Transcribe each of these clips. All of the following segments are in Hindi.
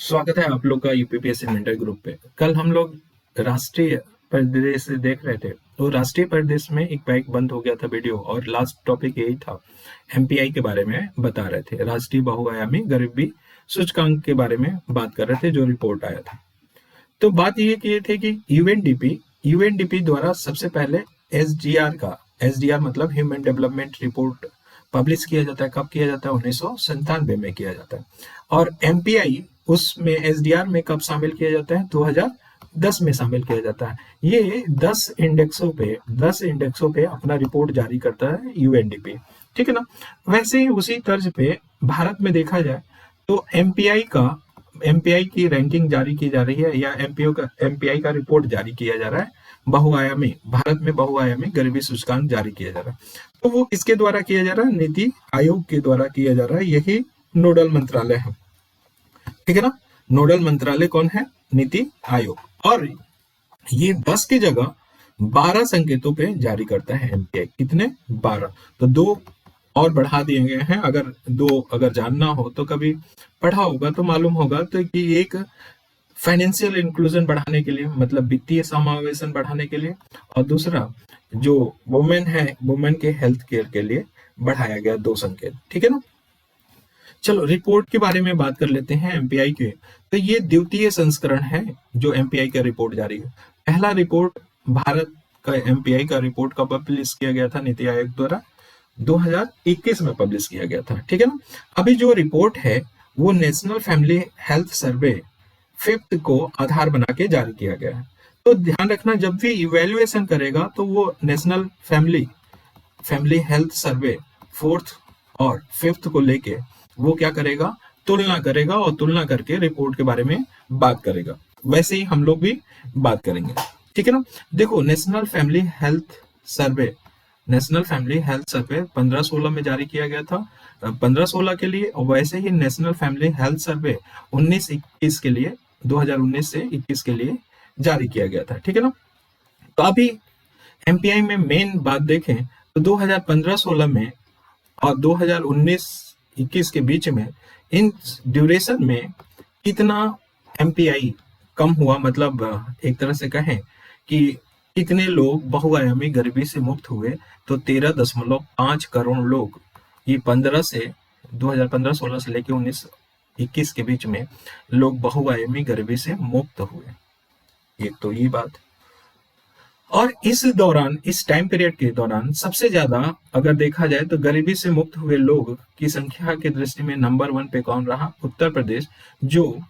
स्वागत है आप लोग का यूपीपीएससी मेंटर ग्रुप पे। कल हम लोग राष्ट्रीय परिदृश्य से देख रहे थे। तो राष्ट्रीय परिदृश्य में एक बैग बंद हो गया था वीडियो, और लास्ट टॉपिक यही था। एमपीआई के बारे में बता रहे थे, राष्ट्रीय बहुआयामी गरीबी सूचकांक के बारे में बात कर रहे थे, जो रिपोर्ट आया था। तो बात ये की थी कि यूएनडीपी द्वारा सबसे पहले एसडीआर मतलब ह्यूमन डेवलपमेंट रिपोर्ट पब्लिश किया जाता है। कब किया जाता है? 1997 में किया जाता है। और एमपीआई उसमें एसडीआर में कब शामिल किया जाता है? 2010 में शामिल किया जाता है। ये 10 इंडेक्सों पे अपना रिपोर्ट जारी करता है यूएनडीपी। ठीक है ना। वैसे ही उसी तर्ज पे भारत में देखा जाए तो एमपीआई की रैंकिंग जारी की जा रही है, या एमपीआई का रिपोर्ट जारी किया जा रहा है। भारत में बहुआयामी गरीबी सूचकांक जारी किया जा रहा है। तो वो किसके द्वारा किया जा रहा है? नीति आयोग के द्वारा किया जा रहा है। यही नोडल मंत्रालय है। ठीक है ना। नोडल मंत्रालय कौन है? नीति आयोग। और ये 10 की जगह 12 संकेतों पे जारी करता है एमपीआई। कितने? 12। तो 2 और बढ़ा दिए गए हैं। अगर जानना हो तो कभी पढ़ा होगा तो मालूम होगा। तो कि एक फाइनेंशियल इंक्लूजन बढ़ाने के लिए, मतलब वित्तीय समावेशन बढ़ाने के लिए, और दूसरा जो वुमेन के हेल्थ केयर के लिए बढ़ाया गया 2 संकेत। ठीक है ना। चलो रिपोर्ट के बारे में बात कर लेते हैं एमपीआई के। तो ये द्वितीय संस्करण है जो एमपीआई का रिपोर्ट जारी है। पहला रिपोर्ट भारत का एमपीआई का रिपोर्ट कब पब्लिश किया गया था? नीति आयोग द्वारा 2021 में पब्लिश किया गया था। ठीक है ना। अभी जो रिपोर्ट है वो national family health survey 5th को आधार बना के जारी किया गया है। तो ध्यान रखना, जब भी इवेल्युएशन करेगा तो वो national family health survey 4th और 5th को लेके वो क्या करेगा? तुलना करेगा, और तुलना करके रिपोर्ट के बारे में बात करेगा। वैसे ही हम लोग भी बात करेंगे। ठीक है ना। देखो, नेशनल फैमिली हेल्थ सर्वे 15-16 में जारी किया गया था, 15-16 के लिए। और वैसे ही नेशनल फैमिली हेल्थ सर्वे 19-21 के लिए, 2019 से 21 के लिए जारी किया गया था। ठीक है ना। तो अभी एमपीआई में मेन बात देखें तो 2015-16 में और 2019-21 के बीच में, इन ड्यूरेशन में कितना एमपीआई कम हुआ, मतलब एक तरह से कहें कि कितने लोग बहुआयामी गरीबी से मुक्त हुए? तो 13.5 करोड़ लोग, ये 2015-16 से लेकर 19-21 के बीच में लोग बहुआयामी गरीबी से मुक्त हुए। एक तो ये बात। और इस टाइम पीरियड के दौरान सबसे ज्यादा अगर देखा जाए तो गरीबी से मुक्त हुए लोग की संख्या की दृष्टि में नंबर 1 पे कौन रहा? उत्तर प्रदेश, जो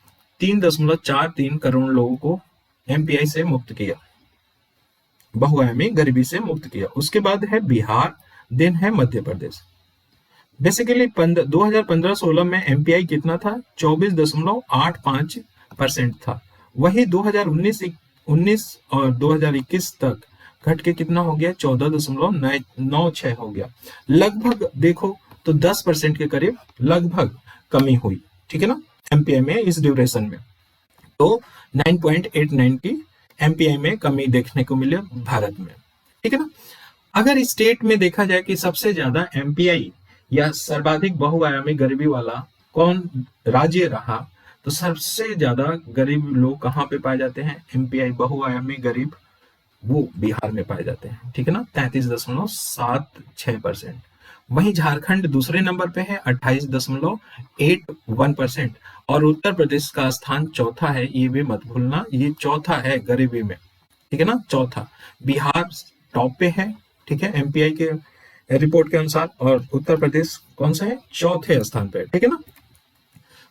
3.43 करोड़ लोगों को एमपीआई से मुक्त किया, बहुआयामी गरीबी से मुक्त किया। उसके बाद है बिहार, देन है मध्य प्रदेश। बेसिकली 2015-16 में एमपीआई कितना था? 24.85% था। वही 2019 और 2021 तक घट के कितना हो गया? 14.96 हो गया। लगभग देखो तो 10% के करीब लगभग कमी हुई। ठीक है ना। एमपीआई में इस ड्यूरेशन में तो 9.89 की एमपीआई में कमी देखने को मिले भारत में। ठीक है ना। अगर स्टेट में देखा जाए कि सबसे ज्यादा एमपीआई या सर्वाधिक बहुआयामी गरीबी वाला कौन राज्य रहा, तो सबसे ज्यादा गरीब लोग कहाँ पे पाए जाते हैं? एमपीआई बहुआयामी गरीब वो बिहार में पाए जाते हैं। ठीक है ना। 33.76%। वहीं झारखंड दूसरे नंबर पे है 28.81%। और उत्तर प्रदेश का स्थान चौथा है, ये भी मत भूलना, ये चौथा है गरीबी में। ठीक है ना, चौथा। बिहार टॉप पे है, ठीक है, एमपीआई के रिपोर्ट के अनुसार, और उत्तर प्रदेश कौन सा है? चौथे स्थान पे। ठीक है ना।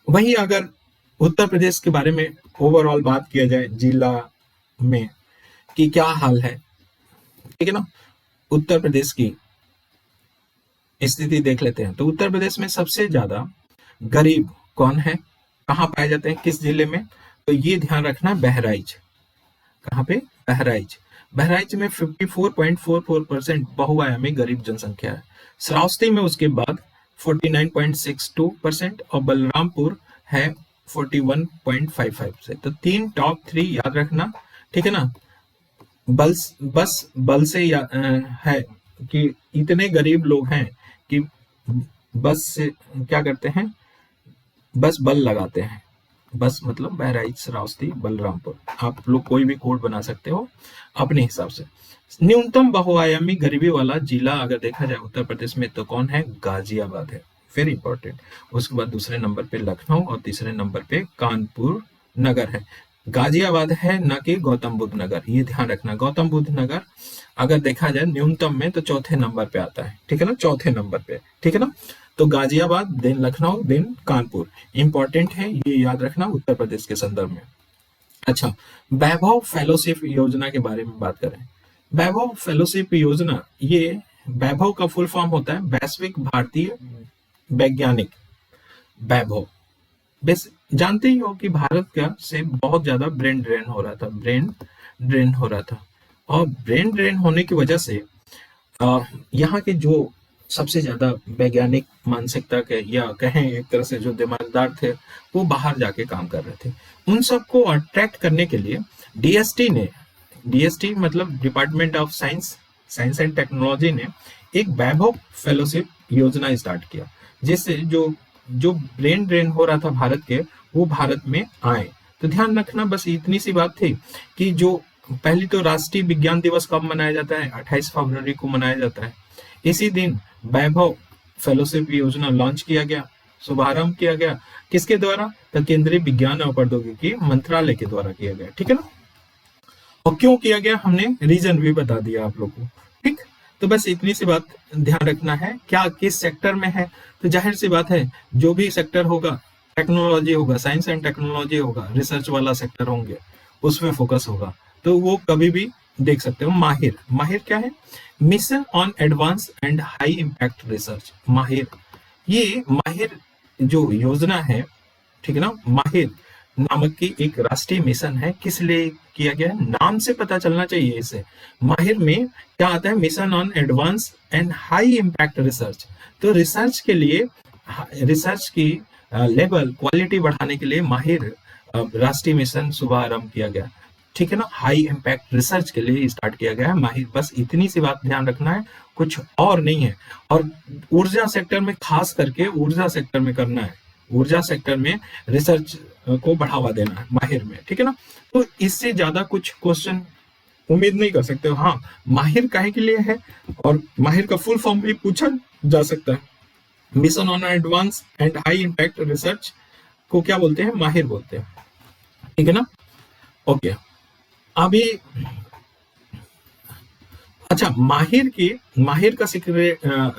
वहीं अगर उत्तर प्रदेश के बारे में ओवरऑल बात किया जाए जिला में कि क्या हाल है, ठीक है ना, उत्तर प्रदेश की स्थिति देख लेते हैं। तो उत्तर प्रदेश में सबसे ज्यादा गरीब कौन है, कहाँ पाए जाते हैं, किस जिले में? तो ये ध्यान रखना, बहराइच। कहाँ पे? बहराइच में 54.44% बहुआयामी गरीब जनसंख्या है। श्रावस्ती में उसके बाद 49.62% और बलरामपुर है 41.55 से। तो 3 टॉप 3 याद रखना। ठीक है ना। बल से है कि इतने गरीब लोग हैं कि बस से क्या करते हैं? बस बल लगाते हैं, बस मतलब बहराइच, श्रावस्ती, बलरामपुर। आप लोग कोई भी कोड बना सकते हो अपने हिसाब से। न्यूनतम बहुआयामी गरीबी वाला जिला अगर देखा जाए उत्तर प्रदेश में तो कौन है? गाजियाबाद है, वेरी इंपॉर्टेंट। उसके बाद दूसरे नंबर पे लखनऊ और तीसरे नंबर पे कानपुर नगर है। गाजियाबाद है, न कि गौतम बुद्ध नगर, ये ध्यान रखना। गौतम बुद्ध नगर अगर देखा जाए न्यूनतम में तो चौथे नंबर पे आता है, ठीक है ना, चौथे नंबर पे, ठीक है ना। तो Ghaziabad, then Lucknow, then Kanpur, important है, ये याद रखना उत्तर प्रदेश के संदर्भ में। अच्छा, वैभव फेलोशिप योजना के बारे में बात करें। वैभव फेलोशिप योजना, ये वैभव का फुल फॉर्म होता है वैश्विक भारतीय वैज्ञानिक वैभव। बस जानते ही हो कि भारत का से बहुत ज्यादा ब्रेन ड्रेन हो रहा था, ब्रेन ड्रेन हो रहा था। और ब्रेन ड्रेन होने की वजह से यहाँ के जो सबसे ज्यादा वैज्ञानिक मानसिकता के या कहें एक तरह से जो दिमागदार थे, वो बाहर जाके काम कर रहे थे। उन सबको अट्रैक्ट करने के लिए डीएसटी मतलब department of science and technology ने एक वैभव फेलोशिप योजना स्टार्ट किया, जिससे जो जो ब्रेन ड्रेन हो रहा था भारत के, वो भारत में आए। तो ध्यान रखना, बस इतनी सी बात थी कि जो पहली तो राष्ट्रीय विज्ञान दिवस कब मनाया जाता है? 28 फरवरी को मनाया जाता है। इसी दिन वैभव फेलोशिप योजना लॉन्च किया गया, शुभारंभ किया गया। किसके द्वारा? तो केंद्रीय विज्ञान और प्रौद्योगिकी मंत्रालय के द्वारा किया गया, ठीक है ना। और क्यों किया गया हमने रीजन भी बता दिया आप लोग को, ठीक। तो बस इतनी सी बात ध्यान रखना है, क्या किस सेक्टर में है। तो जाहिर सी बात है, जो भी सेक्टर होगा, टेक्नोलॉजी होगा, साइंस एंड टेक्नोलॉजी होगा, रिसर्च वाला सेक्टर होंगे, उसमें फोकस होगा, तो वो कभी भी देख सकते हो। माहिर, माहिर क्या है? Mission on advance and high impact research, माहिर। ये माहिर जो योजना है, ठीक है ना, माहिर नामक की एक राष्ट्रीय मिशन है। किस लिए किया गया है? नाम से पता चलना चाहिए इसे। माहिर में क्या आता है? Mission on advance and high impact research. तो रिसर्च के लिए, रिसर्च की लेवल क्वालिटी बढ़ाने के लिए माहिर राष्ट्रीय मिशन शुभारंभ किया गया, ठीक है ना। हाई इम्पैक्ट रिसर्च के लिए स्टार्ट किया गया है माहिर। बस इतनी सी बात ध्यान रखना है, कुछ और नहीं है। और ऊर्जा सेक्टर में, खास करके ऊर्जा सेक्टर में करना है, ऊर्जा सेक्टर में रिसर्च को बढ़ावा देना है माहिर में, ठीक है ना। तो इससे ज्यादा कुछ क्वेश्चन उम्मीद नहीं कर सकते हो। हाँ, माहिर काहे के लिए है और माहिर का फुल फॉर्म भी पूछा जा सकता है। Mission on advance and high impact research को क्या बोलते हैं? माहिर बोलते हैं, ठीक है ना। ओके, अभी अच्छा, माहिर का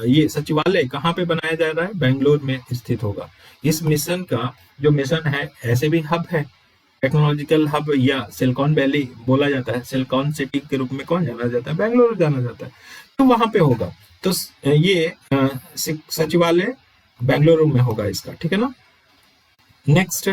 ये सचिवालय कहाँ पे बनाया जा रहा है? बेंगलोर में स्थित होगा। इस मिशन का जो मिशन है, ऐसे भी हब है, टेक्नोलॉजिकल हब या सिलिकॉन वैली बोला जाता है, सिलिकॉन सिटी के रूप में कौन जाना जाता है? बेंगलोर जाना जाता है। तो वहां पे होगा। तो ये सचिवालय बेंगलुरु में होगा इसका, ठीक है ना। नेक्स्ट,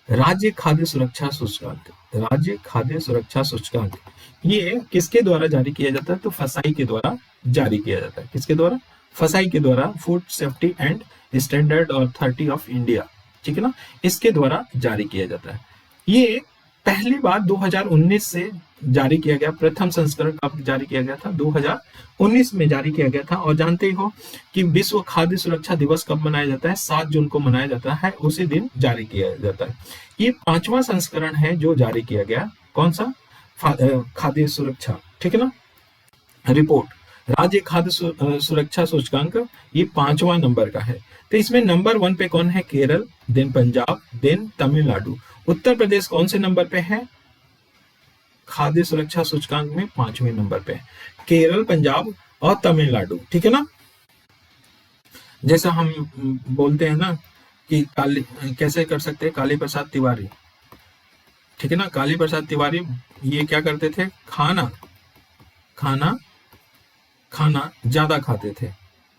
राज्य खाद्य सुरक्षा सूचकांक। राज्य खाद्य सुरक्षा सूचकांक ये किसके द्वारा जारी किया जाता है? तो फसाई के द्वारा जारी किया जाता है। किसके द्वारा? फसाई के द्वारा, food safety and standard authority of India, ठीक है ना, इसके द्वारा जारी किया जाता है। ये पहली बार 2019 से जारी किया गया। प्रथम संस्करण कब जारी किया गया था? 2019 में जारी किया गया था। और जानते ही हो कि विश्व खाद्य सुरक्षा दिवस कब मनाया जाता है? 7 जून को मनाया जाता है, उसी दिन जारी किया जाता है। ये 5वां संस्करण है जो जारी किया गया। कौन सा? खाद्य सुरक्षा, ठीक है ना, रिपोर्ट, राज्य खाद्य सुरक्षा सूचकांक, ये 5वां नंबर का है। तो इसमें नंबर 1 पे कौन है? Kerala, then Punjab, then Tamil Nadu. उत्तर प्रदेश कौन से नंबर पे है? खाद्य सुरक्षा सूचकांक में 5वें नंबर पे है। केरल, पंजाब और तमिलनाडु, ठीक है ना। जैसा हम बोलते हैं ना कि कैसे कर सकते हैं? काली प्रसाद तिवारी, ठीक है ना, काली प्रसाद तिवारी ये क्या करते थे? खाना ज्यादा खाते थे।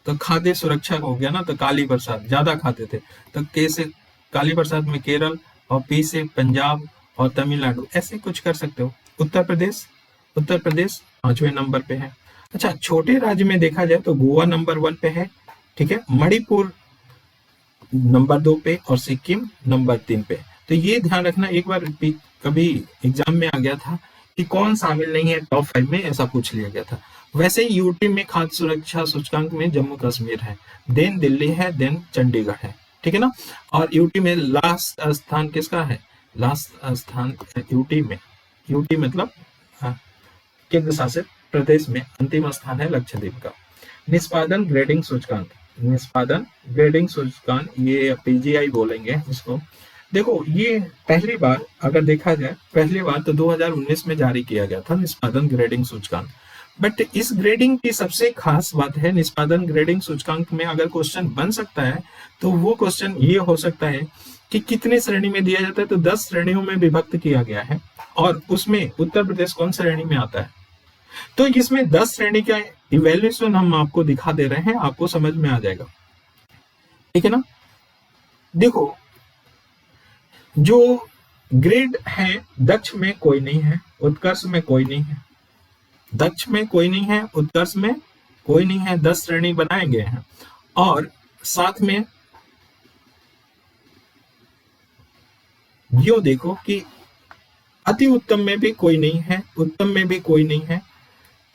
तो खाद्य सुरक्षा हो गया ना, तो काली प्रसाद ज्यादा खाते थे। तो कैसे? काली प्रसाद में केरल और पी से पंजाब और तमिलनाडु, ऐसे कुछ कर सकते हो। उत्तर प्रदेश 5वें नंबर पे है। अच्छा, छोटे राज्य में देखा जाए तो गोवा नंबर 1 पे है, ठीक है, मणिपुर नंबर 2 पे और सिक्किम नंबर 3 पे। तो ये ध्यान रखना, एक बार कभी एग्जाम में आ गया था कि कौन शामिल नहीं है टॉप 5 में, ऐसा पूछ लिया गया था। वैसे ही यूटी में खाद्य सुरक्षा सूचकांक में जम्मू कश्मीर है, देन दिल्ली है, देन चंडीगढ़ है, ठीक है ना। और यूटी में लास्ट स्थान किसका है, लास्ट स्थान यूटी में, यूटी मतलब केंद्र शासित प्रदेश में अंतिम स्थान है लक्षद्वीप का। निष्पादन ग्रेडिंग सूचकांक, निष्पादन ग्रेडिंग सूचकांक, ये पीजीआई बोलेंगे इसको। देखो ये पहली बार अगर देखा जाए, पहली बार तो 2019 में जारी किया गया था निष्पादन ग्रेडिंग सूचकांक। बट इस ग्रेडिंग की सबसे खास बात है, निष्पादन ग्रेडिंग सूचकांक में अगर क्वेश्चन बन सकता है तो वो क्वेश्चन ये हो सकता है कि कितने श्रेणी में दिया जाता है, तो 10 श्रेणियों में विभक्त किया गया है और उसमें उत्तर प्रदेश कौन श्रेणी में आता है। तो इसमें 10 श्रेणी का इवैल्यूएशन हम आपको दिखा दे रहे हैं, आपको समझ में आ जाएगा, ठीक है ना। देखो जो ग्रेड है, दक्ष में कोई नहीं है, उत्कर्ष में कोई नहीं है, दक्ष में कोई नहीं है, उत्कर्ष में कोई नहीं है, 10 श्रेणी बनाए गए हैं। और साथ में यो देखो कि अति उत्तम में भी कोई नहीं है, उत्तम में भी कोई नहीं है,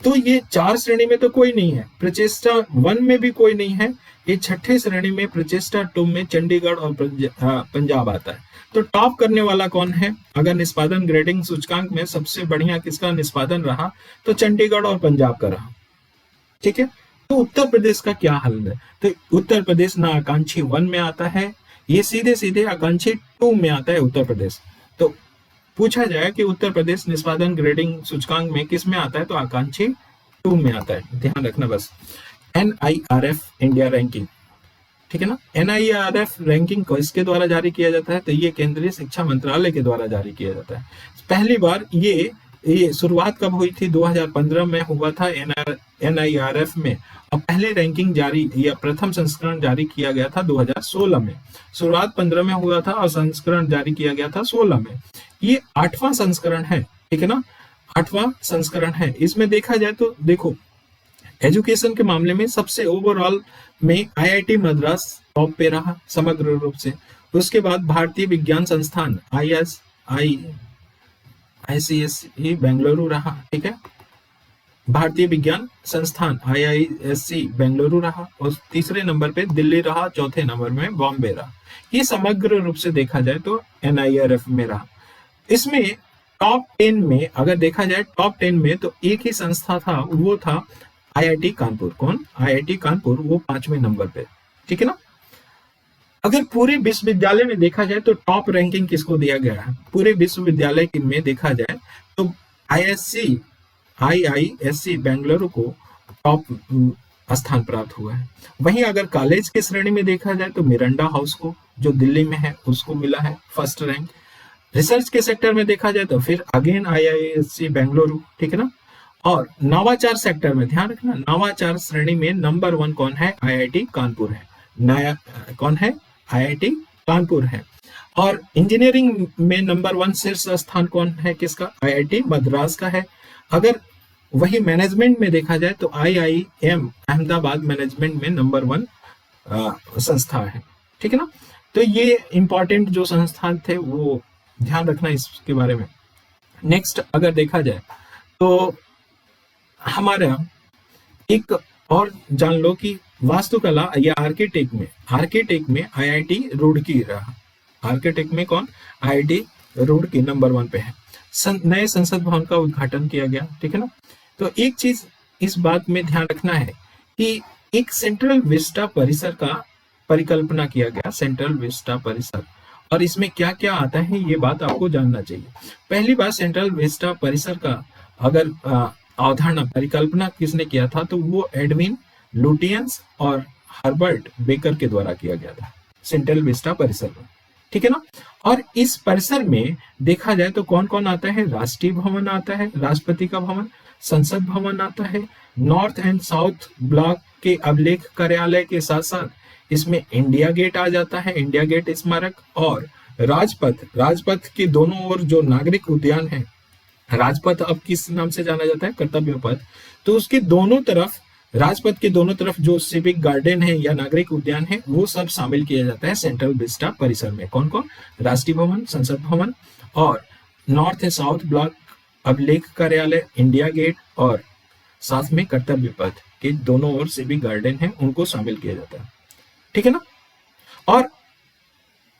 तो ये 4 श्रेणी में तो कोई नहीं है, प्रचेष्टा 1 में भी कोई नहीं है, ये छठे श्रेणी में प्रचेष्टा 2 में चंडीगढ़ और पंजाब आता है। तो टॉप करने वाला कौन है, अगर निष्पादन ग्रेडिंग सूचकांक में सबसे बढ़िया किसका निष्पादन रहा तो चंडीगढ़ और पंजाब का रहा, ठीक है। तो उत्तर प्रदेश का क्या हाल है, तो उत्तर प्रदेश ना आकांक्षी 1 में आता है, ये सीधे सीधे आकांक्षी 2 में आता है उत्तर प्रदेश। तो पूछा जाए कि उत्तर प्रदेश निष्पादन ग्रेडिंग सूचकांक में किस में आता है, तो आकांक्षी 2 में आता है, ध्यान रखना बस। NIRF इंडिया रैंकिंग, ठीक है ना। NIRF रैंकिंग को इसके द्वारा जारी किया जाता है, तो ये केंद्रीय शिक्षा मंत्रालय के द्वारा जारी किया जाता है। पहली बार ये शुरुआत कब हुई थी, 2015 में हुआ था NIRF में, और पहले रैंकिंग जारी या प्रथम संस्करण जारी किया गया था 2016 में। शुरुआत 15 में हुआ था और संस्करण जारी किया गया था 16 में। ये 8वां संस्करण है, ठीक है ना, 8वां संस्करण है। इसमें देखा जाए तो देखो एजुकेशन के मामले में सबसे ओवरऑल में IIT मद्रास टॉप पे रहा समग्र रूप से। उसके बाद भारतीय विज्ञान संस्थान ICSE बेंगलुरु रहा, ठीक है, भारतीय विज्ञान संस्थान IISc बेंगलुरु रहा, और तीसरे नंबर पे दिल्ली रहा, चौथे नंबर में बॉम्बे रहा। ये समग्र रूप से देखा जाए तो NIRF में रहा। इसमें टॉप 10 में अगर देखा जाए, टॉप 10 में तो एक ही संस्था था, वो था IIT कानपुर। कौन, IIT कानपुर, वो 5वें नंबर पे, ठीक है ना। अगर पूरे विश्वविद्यालय में देखा जाए तो टॉप रैंकिंग किसको दिया गया है, पूरे विश्वविद्यालय में देखा जाए तो IISc बेंगलुरु को टॉप स्थान प्राप्त हुआ है। वहीं अगर कॉलेज की श्रेणी में देखा जाए तो मिरांडा हाउस को, जो दिल्ली में है, उसको मिला है फर्स्ट रैंक। रिसर्च के सेक्टर में देखा जाए तो फिर अगेन IISc बेंगलुरु, ठीक है ना। और नवाचार सेक्टर में ध्यान रखना, नवाचार श्रेणी में नंबर 1 कौन है, IIT कानपुर है। नया कौन है, IIT कानपुर है। और इंजीनियरिंग में नंबर 1 शीर्ष स्थान कौन है, किसका, IIT मद्रास का है। अगर वही मैनेजमेंट में देखा जाए तो IIM अहमदाबाद मैनेजमेंट में नंबर 1 संस्था है, ठीक है ना। तो ये इंपॉर्टेंट जो संस्थान थे वो ध्यान रखना इसके बारे में। नेक्स्ट अगर देखा जाए तो हमारा एक और जान लो कि वास्तुकला या आर्किटेक्ट में IIT रुड़की रहा। आर्किटेक्ट में कौन, IIT रुड़की नंबर 1 पे है। नए संसद भवन का उद्घाटन किया गया, ठीक है ना। तो एक चीज इस बात में ध्यान रखना है कि एक सेंट्रल विस्टा परिसर का परिकल्पना किया गया, सेंट्रल विस्टा परिसर, और इसमें क्या क्या आता है ये बात आपको जानना चाहिए। पहली बार सेंट्रल विस्टा परिसर का अगर अवधारणा परिकल्पना किसने किया था, तो वो एडविन लुटियंस और हर्बर्ट बेकर के द्वारा किया गया था सेंट्रल विस्टा परिसर में, ठीक है ना। और इस परिसर में देखा जाए तो कौन कौन आता है, राष्ट्रीय भवन आता है, राष्ट्रपति का भवन, संसद भवन आता है, नॉर्थ एंड साउथ ब्लॉक के अभिलेख कार्यालय के साथ साथ इसमें इंडिया गेट आ जाता है, इंडिया गेट स्मारक, और राजपथ के दोनों ओर जो नागरिक उद्यान है, राजपथ अब किस नाम से जाना जाता है, कर्तव्य पथ, तो उसके दोनों तरफ, राजपथ के दोनों तरफ जो सिविक गार्डन है या नागरिक उद्यान है, वो सब शामिल किया जाता है सेंट्रल विस्टा परिसर में। कौन कौन, राष्ट्रीय भवन, संसद भवन, और नॉर्थ एंड साउथ ब्लॉक अभिलेख कार्यालय, इंडिया गेट, और साथ में कर्तव्य पथ के दोनों ओर सिविक गार्डन है, उनको शामिल किया जाता है, ठीक है ना। और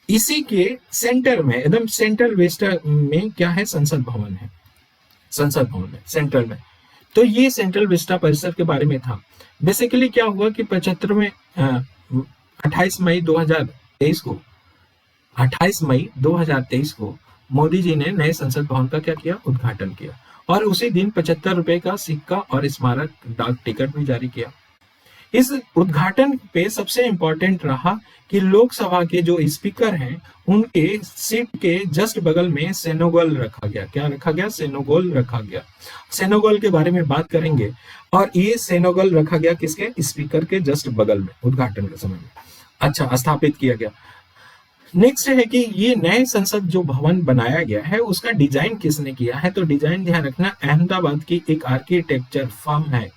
इसी के सेंटर में, एकदम सेंट्रल वेस्ट में क्या है, संसद भवन है। संसद भवन में सेंट्रल में, तो ये सेंट्रल विस्टा परिसर के बारे में था। बेसिकली क्या हुआ कि 75 में 28 मई 2023 को 28 मई 2023 को मोदी जी ने नए संसद भवन का क्या किया, उद्घाटन किया, और उसी दिन 75 रुपए का सिक्का और स्मारक डाक टिकट भी जारी किया। इस उद्घाटन पे सबसे इंपॉर्टेंट रहा कि लोकसभा के जो स्पीकर हैं उनके सीट के जस्ट बगल में सेनोगोल रखा गया। क्या रखा गया? सेनोगोल रखा गया। सेनोगोल के बारे में बात करेंगे। और ये सेनोगोल रखा गया किसके? स्पीकर के जस्ट बगल में, उद्घाटन के समय में। अच्छा, स्थापित किया गया। नेक्स्ट है कि ये नए संसद जो भवन बनाया गया है उसका डिजाइन किसने किया है? तो डिजाइन ध्यान रखना, अहमदाबाद की एक आर्किटेक्चर फर्म है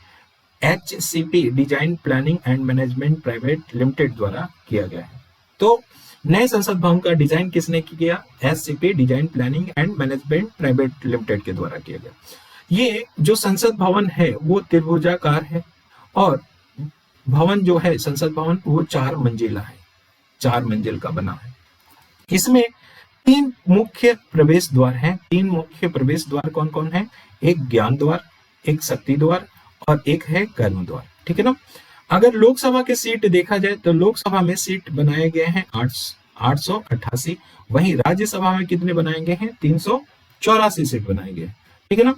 HCP design planning and management private limited द्वारा किया गया है। तो नए संसद भवन का डिजाइन किसने किया? HCP design planning and management private limited के द्वारा किया गया। ये जो संसद भवन है वो त्रिभुजाकार है, और भवन जो है संसद भवन वो 4 मंजिला है, 4 मंजिल का बना है। इसमें 3 मुख्य प्रवेश द्वार हैं। 3 मुख्य प्रवेश द्वार कौन कौन है? एक ज्ञान द्वार, एक शक्ति द्वार और एक है कर्म द्वार। ठीक है ना। अगर लोकसभा के सीट देखा जाए तो लोकसभा में सीट बनाए गए हैं 888, वहीं राज्यसभा में कितने बनाए गए हैं? 384 सीट बनाए गए। ठीक है ना।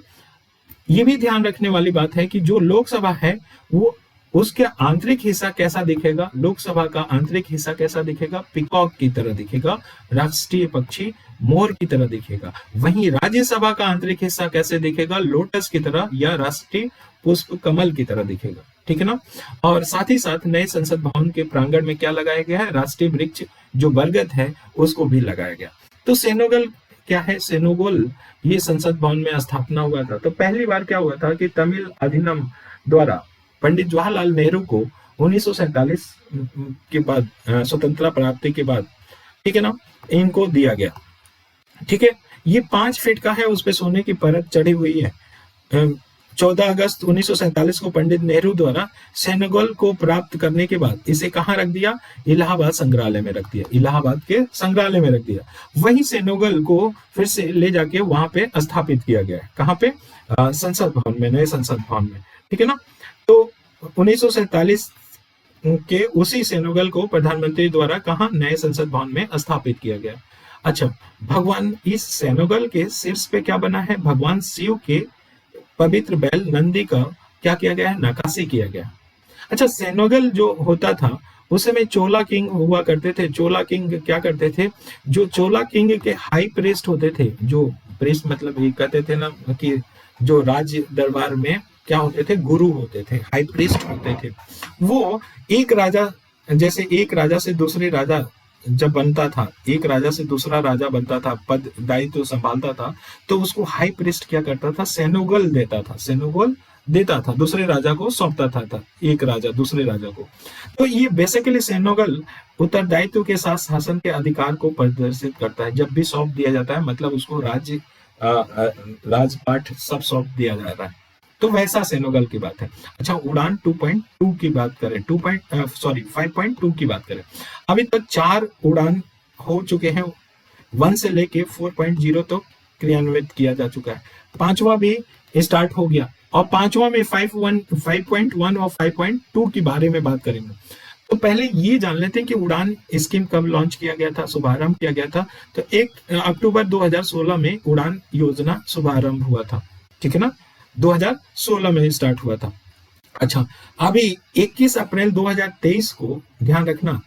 ये भी ध्यान रखने वाली बात है कि जो लोकसभा है वो उसके आंतरिक हिस्सा कैसा दिखेगा? लोकसभा का आंतरिक हिस्सा कैसा दिखेगा? पिकॉक की तरह दिखेगा, राष्ट्रीय पक्षी मोर की तरह दिखेगा। वहीं राज्यसभा का आंतरिक हिस्सा कैसे दिखेगा? लोटस की तरह या राष्ट्रीय पुष्प कमल की तरह दिखेगा। ठीक है ना। और साथ ही साथ नए संसद भवन के प्रांगण में क्या लगाया गया है? राष्ट्रीय वृक्ष जो बरगद है उसको भी लगाया गया। तो सेनोगल क्या है? सेनोगोल ये संसद भवन में स्थापना हुआ था। तो पहली बार क्या हुआ था कि तमिल अधिनियम द्वारा पंडित जवाहरलाल नेहरू को 1947 के बाद, स्वतंत्रता प्राप्ति के बाद, ठीक है ना, इनको दिया गया। ठीक है। ये 5 फीट का है, उस पे सोने की परत चढ़ी हुई है। 14 अगस्त 1947 को पंडित नेहरू द्वारा सेनेगल को प्राप्त करने के बाद इसे कहाँ रख दिया? इलाहाबाद संग्रहालय में रख दिया। इलाहाबाद के संग्रहालय में रख दिया। वही सेनेगल को फिर से ले जाके वहां पे स्थापित किया गया है। कहाँ पे? संसद भवन में, नए संसद भवन में। ठीक है ना। तो 1947 के उसी सेनेगल को प्रधानमंत्री द्वारा कहा? नए संसद भवन में स्थापित किया गया। अच्छा, भगवान इस सेनेगल के शीर्ष पे क्या बना है? भगवान शिव के पवित्र बैल नंदी का क्या किया गया है? नक्काशी किया गया। अच्छा, सेनेगल जो होता था उस समय चोला किंग हुआ करते थे। चोला किंग क्या करते थे? जो चोला किंग के हाई प्रीस्ट होते थे, जो प्रीस्ट मतलब ये कहते थे ना कि जो राज्य दरबार में क्या होते थे? गुरु होते थे, हाई प्रीस्ट होते थे। वो एक राजा, जैसे एक राजा से दूसरे राजा जब बनता था, एक राजा से दूसरा राजा बनता था, पद दायित्व संभालता था, तो उसको हाई प्रीस्ट क्या करता था? सेनेगल देता था। सेनेगल देता था, दूसरे राजा को सौंपता था, एक राजा दूसरे राजा को। तो ये बेसिकली सेनेगल उत्तरदायित्व के साथ शासन के अधिकार को प्रदर्शित करता है। जब भी सौंप दिया जाता है मतलब उसको राज्य राजपाट सब सौंप दिया जाता है। तो वैसा सेनेगल की बात है। अच्छा, उड़ान 2.2 की बात करें, 5.2 की बात करें। अभी तक 4 उड़ान हो चुके हैं, 1 से लेके 4.0 तक क्रियान्वित किया जा चुका है। 5वां भी स्टार्ट हो गया, और 5वां में 5.1 और 5.2 के बारे में बात करेंगे। तो पहले ये जान लेते हैं कि उड़ान स्कीम कब लॉन्च किया गया था, शुभारंभ किया गया था। तो 1 अक्टूबर 2016 में उड़ान योजना शुभारंभ हुआ था। ठीक है ना। 2016 में स्टार्ट हुआ था। अच्छा, अभी 21 अप्रैल 2023 को ध्यान रखना,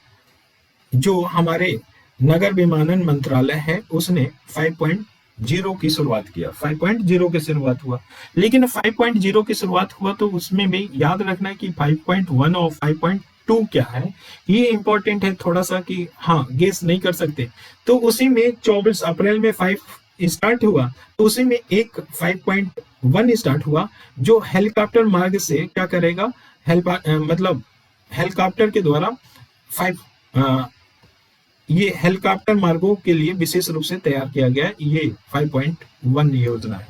जो हमारे नगर विमानन मंत्रालय है उसने 5.0 की शुरुआत किया। 5.0 की शुरुआत हुआ, लेकिन 5.0 की शुरुआत हुआ तो उसमें भी याद रखना कि 5.1 और 5.2 क्या है, ये इंपॉर्टेंट है थोड़ा सा कि हाँ गेस नहीं कर सकते। तो उसी में 24 अप्रैल में 5 स्टार्ट हुआ, तो उसी में एक 5.1 स्टार्ट हुआ जो हेलीकॉप्टर मार्ग से क्या करेगा? मतलब हेलीकॉप्टर के द्वारा 5 ये हेलीकॉप्टर मार्गों के लिए विशेष रूप से तैयार किया गया ये 5.1 योजना है।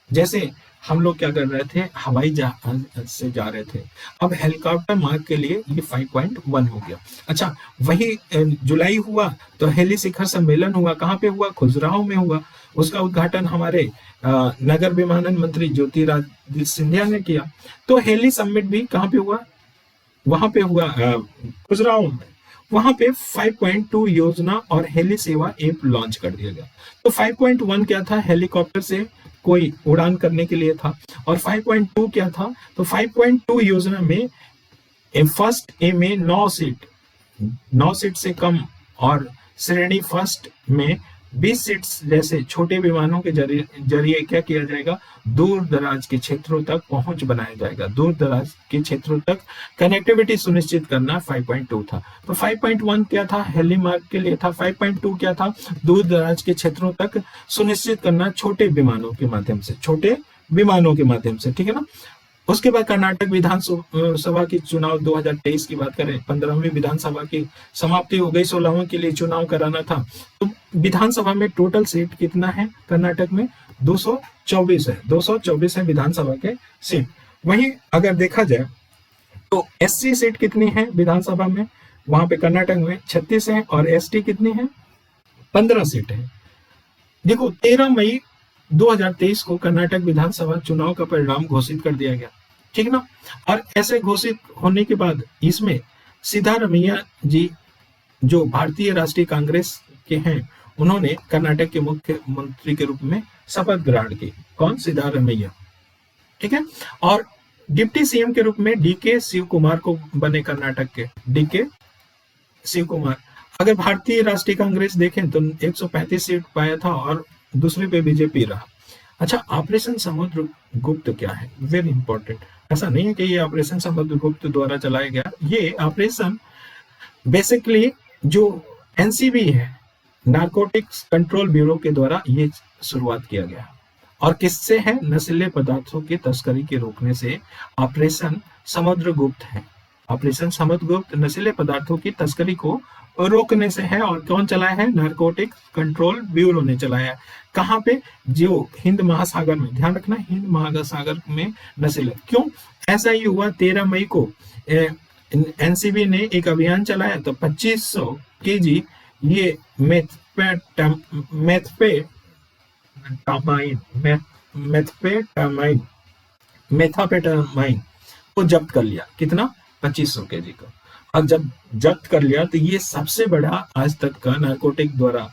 जैसे हम लोग क्या कर रहे थे, हवाई जहाज से जा रहे थे। अब हेलीकॉप्टर मार्ग के लिए ये 5.1 हो गया। अच्छा, वही जुलाई हुआ तो हेली शिखर सम्मेलन हुआ, कहाँ पे हुआ, खजुराहो में हुआ। उसका उद्घाटन हमारे नगर विमानन मंत्री ज्योतिरादित्य सिंधिया ने किया। तो हेली समिट भी कहाँ पे हुआ, वहां पे हुआ खजुराहो में। वहां पे 5.2 योजना और हेली सेवा ऐप लॉन्च कर दिया गया। तो 5.1 क्या था, हेलीकॉप्टर से कोई उड़ान करने के लिए था, और 5.2 क्या था, तो 5.2 योजना में फर्स्ट ए में 9 सीट से कम, और श्रेणी फर्स्ट में 20 सीट्स जैसे छोटे विमानों के जरिए क्या किया जाएगा, दूर दराज के क्षेत्रों तक पहुंच बनाया जाएगा। दूर दराज के क्षेत्रों तक कनेक्टिविटी सुनिश्चित करना 5.2 था। तो 5.1 क्या था, हेली मार्ग के लिए था। 5.2 क्या था, दूर दराज के क्षेत्रों तक सुनिश्चित करना छोटे विमानों के माध्यम से, छोटे विमानों के माध्यम से, ठीक है ना। उसके बाद कर्नाटक विधानसभा की चुनाव 2023 की बात करें, 15वीं विधानसभा की समाप्ति हो गई, 16वें के लिए चुनाव कराना था। तो विधानसभा में टोटल सीट कितना है कर्नाटक में, 224 है। 224 है विधानसभा के सीट। वहीं अगर देखा जाए तो एससी सीट कितनी है विधानसभा में, वहां पे कर्नाटक में 36 है, और एसटी कितनी है, 15 सीट है। देखो 13 मई 2023 को कर्नाटक विधानसभा चुनाव का परिणाम घोषित कर दिया गया, ठीक ना। और ऐसे घोषित होने के बाद इसमें सिद्धारमैया जी जो भारतीय राष्ट्रीय कांग्रेस के हैं, उन्होंने कर्नाटक के मुख्यमंत्री के रूप में शपथ ग्रहण की। कौन, सिद्धारमैया, ठीक है। और डिप्टी सीएम के रूप में डीके शिव कुमार को बने कर्नाटक के, डीके शिव कुमार। अगर भारतीय राष्ट्रीय कांग्रेस देखें तो 135 सीट पाया था, और दूसरे पे बीजेपी रहा। अच्छा, ऑपरेशन समुद्र गुप्त क्या है, वेरी इंपॉर्टेंट। ऐसा नहीं है कि ये ऑपरेशन समुद्र गुप्त द्वारा चलाया गया, ये ऑपरेशन बेसिकली जो एनसीबी है, नारकोटिक्स कंट्रोल ब्यूरो के द्वारा ये शुरुआत किया गया। और किससे है, नशीले पदार्थों की तस्करी के रोकने से ऑपरेशन समुद्रगुप्त है। ऑपरेशन समुद्रगुप्त नशीले पदार्थों की तस्करी को रोकने से है। और कौन चलाया है, नारकोटिक कंट्रोल ब्यूरो ने चलाया है। कहाँ पे, जो हिंद महासागर में, ध्यान रखना हिंद महासागर में नशीले। क्यों ऐसा ही हुआ, 13 मई को एनसीबी ने एक अभियान चलाया, तो 2500 केजी ये मेथापेटामाइन को जब्त कर लिया। कितना, 2500 केजी को। और जब जब्त कर लिया तो ये सबसे बड़ा आज तक का नारकोटिक द्वारा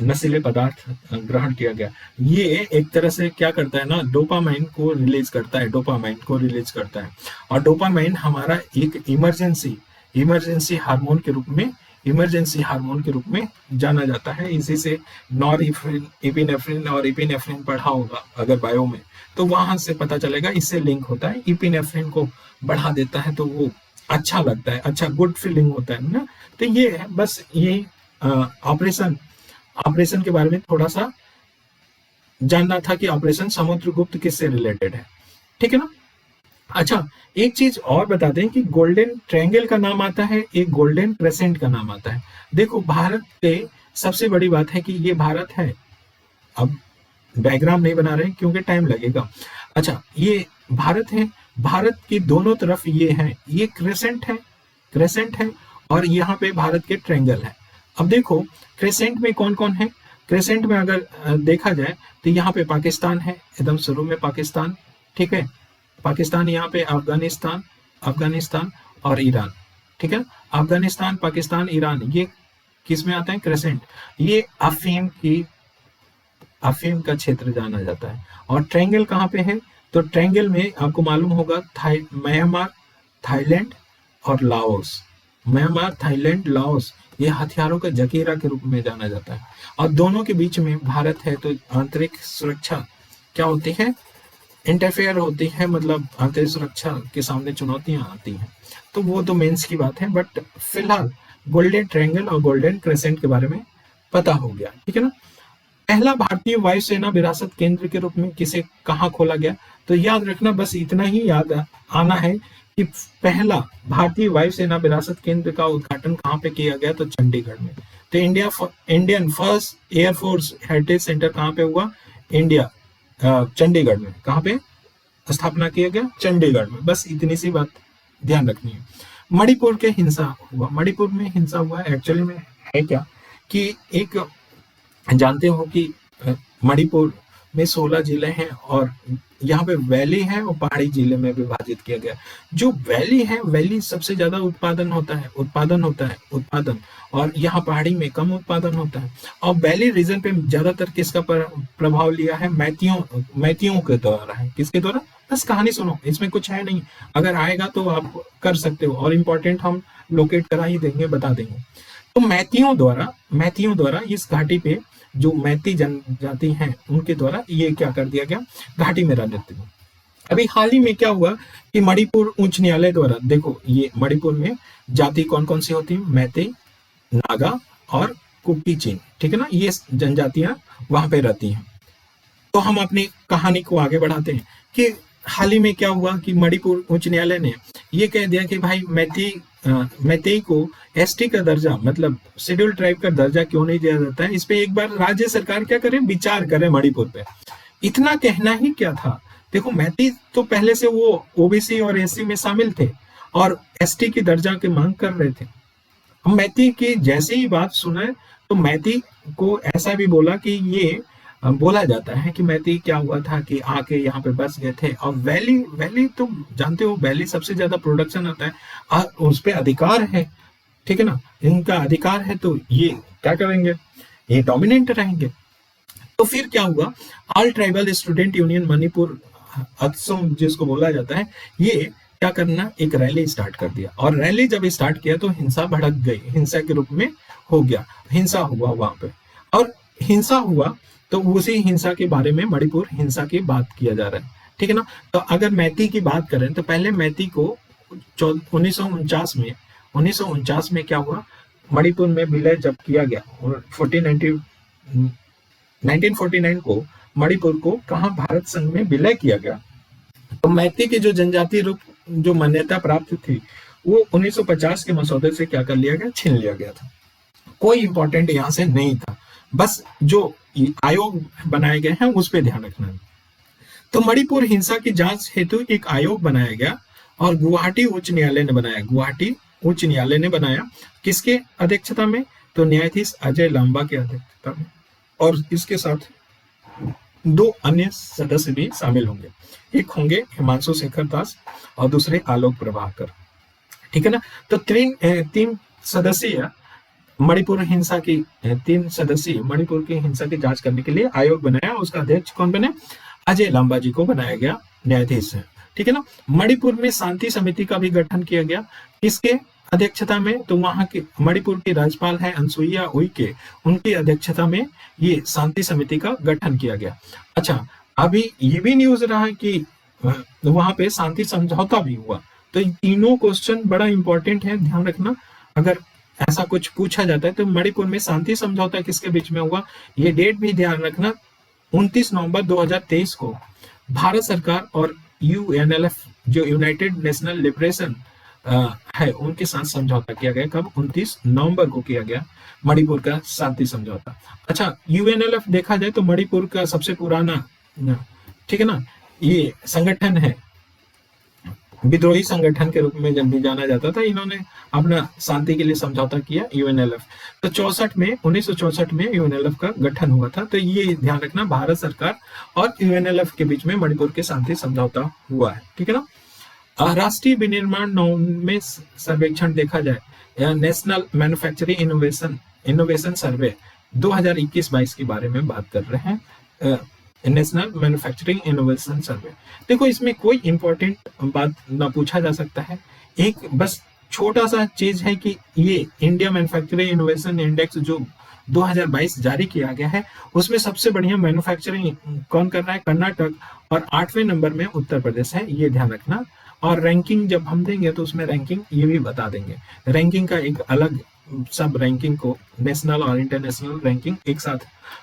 नशीले पदार्थ ग्रहण किया गया। ये एक तरह से क्या करता है ना, डोपामाइन को रिलीज करता है, डोपामाइन को रिलीज करता है। और डोपामाइन हमारा एक इमरजेंसी हार्मोन के रूप में, इमरजेंसी हार्मोन के रूप में जाना जाता है। इसी से एपिनेफ्रिन और एपिनेफ्रिन पढ़ा होगा अगर बायो में, तो वहां से पता चलेगा, इससे लिंक होता है। एपिनेफ्रिन को बढ़ा देता है तो वो अच्छा लगता है, अच्छा गुड फीलिंग होता है ना। तो ये है, बस ये ऑपरेशन के बारे में थोड़ा सा जानना था कि ऑपरेशन समुद्रगुप्त किससे रिलेटेड है, ठीक है ना। अच्छा, एक चीज और बता दें कि गोल्डन ट्रायंगल का नाम आता है, एक गोल्डन क्रेसेंट का नाम आता है। देखो भारत के सबसे बड़ी बात है कि ये भारत है। अब डायग्राम नहीं बना रहे क्योंकि टाइम लगेगा। अच्छा, ये भारत है, भारत की दोनों तरफ ये है, ये क्रेसेंट है, और यहाँ पे भारत के ट्रायंगल है। अब देखो क्रेसेंट में कौन कौन है। क्रेसेंट में अगर देखा जाए तो यहाँ पे पाकिस्तान है, एकदम शुरू में पाकिस्तान, ठीक है। पाकिस्तान, यहाँ पे अफगानिस्तान और ईरान, ठीक है। अफगानिस्तान, पाकिस्तान, ईरान, ये किस में आता है, क्रेसेंट। ये अफीम का क्षेत्र जाना जाता है। और ट्रायंगल कहाँ पे है, तो ट्रायंगल में आपको मालूम होगा म्यांमार, थाईलैंड और लाओस। म्यांमार, थाईलैंड, लाओस, ये हथियारों का जखीरा के रूप में जाना जाता है। और दोनों के बीच में भारत है, तो आंतरिक सुरक्षा क्या होती है, इंटरफेयर होती है, मतलब आंतरिक सुरक्षा के सामने चुनौतियां आती हैं। तो वो तो मेंस की बात है, बट फिलहाल गोल्डन ट्रायंगल और गोल्डन क्रेसेंट के बारे में पता हो गया, ठीक है ना। पहला भारतीय वायुसेना विरासत केंद्र के रूप में किसे कहाँ खोला गया, तो याद रखना, बस इतना ही याद आना है कि पहला भारतीय वायुसेना विरासत केंद्र का उद्घाटन कहाँ पे किया गया, तो चंडीगढ़ में। तो Indian first air force heritage centre कहाँ पे हुआ, इंडिया चंडीगढ़ में। कहाँ पे स्थापना किया गया? चंडीगढ़ में। बस इतनी सी बात ध्यान रखनी है। मणिपुर के हिंसा हुआ, मणिपुर में हिंसा हुआ एक्चुअली में है क्या कि एक, जानते हो कि मणिपुर में 16 जिले हैं और यहाँ पे वैली है और पहाड़ी जिले में विभाजित किया गया। जो वैली है, वैली सबसे ज्यादा उत्पादन होता है, और यहाँ पहाड़ी में कम उत्पादन होता है। और वैली रीजन पे ज्यादातर किसका प्रभाव लिया है? मैतियों के द्वारा है। किसके द्वारा? बस कहानी सुनो, इसमें कुछ है नहीं, अगर आएगा तो आप कर सकते हो, और इम्पोर्टेंट हम लोकेट करा ही देंगे, बता देंगे। तो मैतियों द्वारा इस घाटी पे जो मैती जनजाति हैं उनके द्वारा ये क्या कर दिया गया? घाटी में राजनीति। अभी हाल ही में क्या हुआ कि मणिपुर उच्च न्यायालय द्वारा, देखो ये मणिपुर में जाति कौन कौन सी होती है? मैती, नागा और कुकी चीन, ठीक है ना, ये जनजातियां वहां पे रहती हैं। तो हम अपनी कहानी को आगे बढ़ाते हैं कि हाल ही में क्या हुआ कि मणिपुर उच्च न्यायालय ने ये कह दिया कि भाई मैतेई को एसटी का दर्जा, मतलब शेड्यूल ट्राइब का दर्जा क्यों नहीं दिया जाता है? इस पे एक बार राज्य सरकार क्या करे? विचार करे मणिपुर पे। इतना कहना ही क्या था। देखो मैती तो पहले से वो ओबीसी और एससी में शामिल थे और एसटी की दर्जा की मांग कर रहे थे। हम मैती की जैसे ही बात सुने तो मैती को ऐसा भी बोला कि ये बोला जाता है कि मैती क्या हुआ था कि आके यहाँ पे बस गए थे। और वैली तो जानते हो, वैली सबसे ज्यादा प्रोडक्शन होता है और उस पर अधिकार है, ठीक है ना, इनका अधिकार है, तो ये क्या करेंगे? ये डोमिनेंट रहेंगे। तो फिर क्या हुआ? All tribal student union Manipur, Assam जिसको बोला जाता है, ये क्या करना, एक रैली स्टार्ट कर दिया। और रैली जब स्टार्ट किया तो हिंसा भड़क गई, हिंसा के रूप में हो गया, हिंसा हुआ वहां पे। और हिंसा हुआ तो उसी हिंसा के बारे में मणिपुर हिंसा की बात किया जा रहा है, ठीक है ना। तो अगर मैती की बात करें तो पहले मैती को 1949 में क्या हुआ? मणिपुर में विलय जब किया गया 1949 को मणिपुर को कहा भारत संघ में विलय किया गया। तो मैती की जो जनजाति रूप जो मान्यता प्राप्त थी वो 1950 के मसौदे से क्या कर लिया गया? छीन लिया गया था। कोई इंपॉर्टेंट यहाँ से नहीं था, बस जो आयोग बनाए गए हैं उस पर ध्यान रखना है। तो मणिपुर हिंसा की जांच हेतु एक आयोग बनाया गया और गुवाहाटी उच्च न्यायालय ने बनाया। किसके अध्यक्षता में? तो न्यायाधीश अजय लांबा के अध्यक्षता में, और इसके साथ 2 अन्य सदस्य भी शामिल होंगे। एक होंगे हिमांशु शेखर दास और दूसरे आलोक प्रभाकर, ठीक है ना। तो 3 सदस्यीय मणिपुर हिंसा की 3 सदस्यीय मणिपुर की हिंसा की जांच करने के लिए आयोग बनाया। उसका अध्यक्ष कौन बने? अजय लांबा जी को बनाया गया न्यायाधीश है, ठीक है ना। मणिपुर में शांति समिति का भी गठन किया गया। किसके अध्यक्षता में? तो वहां के मणिपुर की राज्यपाल है अनसुईया उइके, उनकी अध्यक्षता में ये शांति समिति का गठन किया गया। अच्छा, अभी ये भी न्यूज रहा कि वहां पे शांति समझौता भी हुआ। तो तीनों क्वेश्चन बड़ा इंपॉर्टेंट है, ध्यान रखना। अगर ऐसा कुछ पूछा जाता है तो मणिपुर में शांति समझौता किसके बीच में हुआ? ये डेट भी ध्यान रखना, 29 नवंबर 2023 को भारत सरकार और यूएनएलएफ जो यूनाइटेड नेशनल लिबरेशन है उनके साथ समझौता किया गया। कब? 29 नवंबर को किया गया मणिपुर का शांति समझौता। अच्छा, यूएनएलएफ देखा जाए तो मणिपुर का सबसे पुराना, ठीक है ना, ये संगठन है, विद्रोही संगठन के रूप में जब भी जाना जाता था। इन्होंने अपना शांति के लिए समझौता किया यूएनएलएफ। तो 1964 में यूएनएलएफ का गठन हुआ था। तो ये ध्यान रखना, भारत सरकार और यूएनएलएफ के बीच में मणिपुर के शांति समझौता हुआ है, ठीक है ना। राष्ट्रीय विनिर्माण में सर्वेक्षण देखा जाए, नेशनल मैन्युफैक्चरिंग इनोवेशन सर्वे 2021-22 के बारे में बात कर रहे हैं, नेशनल मैन्युफैक्चरिंग इनोवेशन सर्वे। देखो इसमें कोई इंपॉर्टेंट बात ना पूछा जा सकता है, एक बस छोटा सा चीज है कि ये इंडिया मैन्युफैक्चरिंग इनोवेशन इंडेक्स जो 2022 जारी किया गया है उसमें सबसे बढ़िया मैन्युफैक्चरिंग कौन कर रहा है? कर्नाटक, और 8वें नंबर में उत्तर प्रदेश है, ये ध्यान रखना। और रैंकिंग जब हम देंगे तो उसमें रैंकिंग ये भी बता देंगे, रैंकिंग का एक अलग सब रैंकिंग को, नेशनल और इंटरनेशनल रैंकिंग एक साथ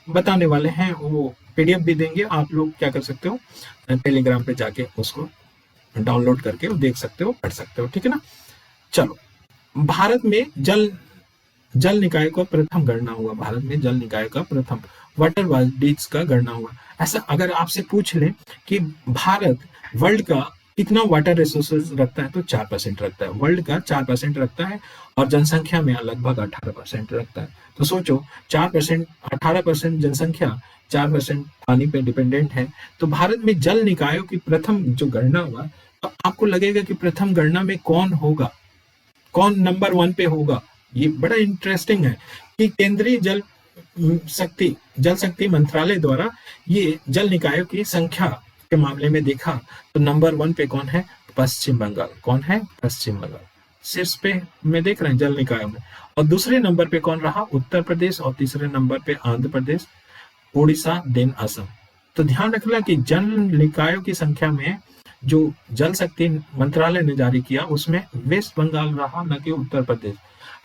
बताने वाले हैं। वो पीडीएफ भी देंगे, आप लोग क्या कर सकते हो, टेलीग्राम पे जाके उसको डाउनलोड करके देख सकते हो, पढ़ सकते हो, ठीक है ना। चलो, भारत में जल जल निकाय का प्रथम गणना हुआ, भारत में जल निकाय का प्रथम वाटर बॉडीज का गणना हुआ। ऐसा अगर आपसे पूछ ले कि भारत वर्ल्ड का कितना वाटर रिसोर्सेज रखता है, तो 4% रखता है, वर्ल्ड का 4% रखता है, और जनसंख्या में लगभग 18% रखता है। तो सोचो 4%, 18% जनसंख्या, 4% पानी पे डिपेंडेंट है। तो भारत में जल निकायों की प्रथम जो गणना हुआ, तो आपको लगेगा कि प्रथम गणना में कौन होगा, कौन नंबर 1 पे होगा। ये बड़ा इंटरेस्टिंग है कि केंद्रीय जल शक्ति मंत्रालय द्वारा ये जल निकायों की संख्या के मामले में देखा, तो नंबर 1 पे कौन है, पश्चिम बंगाल। कौन है, पश्चिम बंगाल। शीर्ष पे में देख रहे हैं जल निकायों में। और दूसरे नंबर पे कौन रहा, उत्तर प्रदेश, और तीसरे नंबर पे आंध्र प्रदेश, उड़ीसा, देन असम। तो ध्यान रखना कि जल निकायों की संख्या में जो जल शक्ति मंत्रालय ने जारी किया उसमें वेस्ट बंगाल रहा, न कि उत्तर प्रदेश।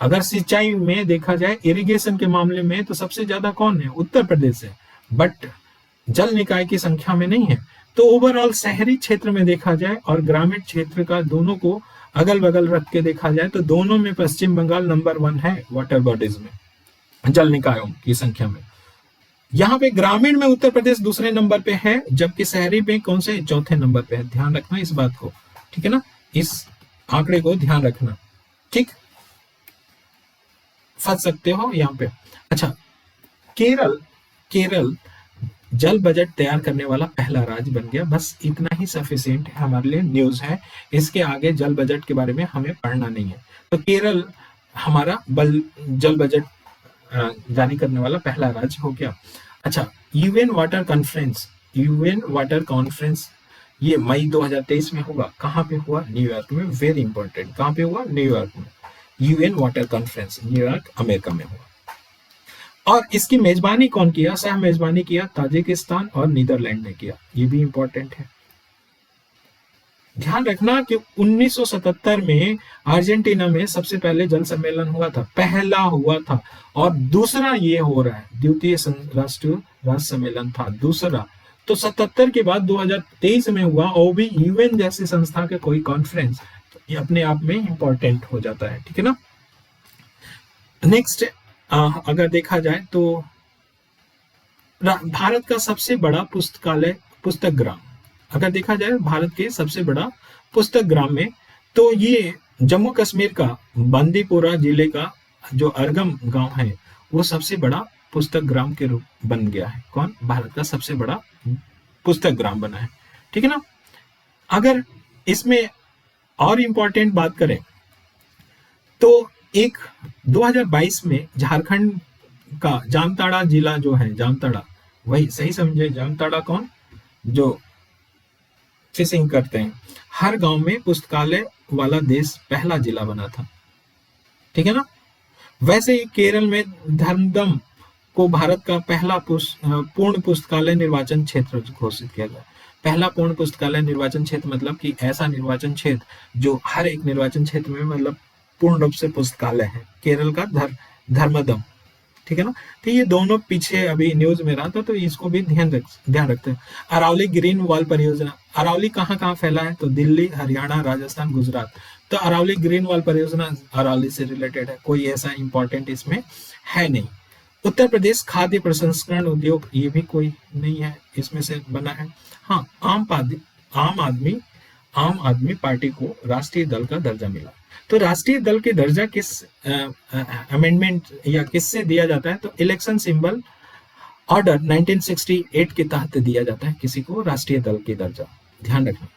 अगर सिंचाई में देखा जाए, इरिगेशन के मामले में, तो सबसे ज्यादा कौन है, उत्तर प्रदेश है, बट जल निकाय की संख्या में नहीं है। तो ओवरऑल शहरी क्षेत्र में देखा जाए और ग्रामीण क्षेत्र का, दोनों को अगल बगल रख के देखा जाए, तो दोनों में पश्चिम बंगाल नंबर 1 है वाटर बॉडीज में, जल निकायों की संख्या में। यहाँ पे ग्रामीण में उत्तर प्रदेश दूसरे नंबर पे है, जबकि शहरी में कौन से, चौथे नंबर पे है। ध्यान रखना इस बात को, ठीक है ना, इस आंकड़े को ध्यान रखना, ठीक। फंस सकते हो यहाँ पे। अच्छा, केरल जल बजट तैयार करने वाला पहला राज्य बन गया। बस इतना ही सफिशिएंट है हमारे लिए, न्यूज है। इसके आगे जल बजट के बारे में हमें पढ़ना नहीं है। तो केरल हमारा जल बजट जारी करने वाला पहला राज्य हो गया। अच्छा, यूएन वाटर कॉन्फ्रेंस ये मई 2023 में होगा। कहाँ पे हुआ, न्यूयॉर्क में। वेरी इंपॉर्टेंट, कहाँ पे हुआ, न्यूयॉर्क में। UN water conference New York, America में हुआ। और इसकी मेजबानी कौन किया, सह मेजबानी किया ताजिकिस्तान और नीदरलैंड ने किया। ये भी इंपॉर्टेंट है। ध्यान रखना कि 1977 में अर्जेंटीना में सबसे पहले जल सम्मेलन हुआ था, पहला हुआ था, और दूसरा ये हो रहा है, द्वितीय राष्ट्रीय राज्य सम्मेलन था दूसरा। तो 77 के बाद 2023 में हुआ, और भी यूएन जैसी संस्था के कोई कॉन्फ्रेंस, तो ये अपने आप में इंपॉर्टेंट हो जाता है, ठीक है ना। नेक्स्ट अगर देखा जाए तो भारत का सबसे बड़ा पुस्तक ग्राम, अगर देखा जाए भारत के सबसे बड़ा पुस्तक ग्राम में, तो ये जम्मू कश्मीर का बांदीपोरा जिले का जो अरगम गांव है, वो सबसे बड़ा पुस्तक ग्राम के रूप बन गया है। कौन, भारत का सबसे बड़ा पुस्तक ग्राम बना है, ठीक है ना। अगर इसमें और इंपॉर्टेंट बात करें तो एक 2022 में झारखंड का जामताड़ा जिला जो है, जामताड़ा, वही सही समझे, जामताड़ा कौन, जो फिशिंग करते हैं, हर गांव में पुस्तकालय वाला देश पहला जिला बना था, ठीक है ना। वैसे ही केरल में धर्मदम को भारत का पहला पूर्ण पुस्तकालय निर्वाचन क्षेत्र घोषित किया गया। पहला पूर्ण पुस्तकालय निर्वाचन क्षेत्र मतलब कि ऐसा निर्वाचन क्षेत्र जो हर एक निर्वाचन क्षेत्र में मतलब पूर्ण रूप से पुस्तकालय है। केरल का धर्मदम, ठीक है ना। तो ये दोनों पीछे अभी न्यूज में रहा था, तो इसको भी ध्यान रखते हैं। अरावली ग्रीन वॉल परियोजना, अरावली कहाँ फैला है, तो दिल्ली, हरियाणा, राजस्थान, गुजरात। तो अरावली ग्रीन वॉल परियोजना अरावली से रिलेटेड है, कोई ऐसा इंपॉर्टेंट इसमें है नहीं। उत्तर प्रदेश खाद्य प्रसंस्करण उद्योग, ये भी कोई नहीं है इसमें से बना है। हाँ, आम आदमी पार्टी को राष्ट्रीय दल का दर्जा मिला। तो राष्ट्रीय दल के दर्जा किस अमेंडमेंट या किससे दिया जाता है, तो इलेक्शन सिंबल ऑर्डर 1968 के तहत दिया जाता है किसी को राष्ट्रीय दल के दर्जा, ध्यान रखना।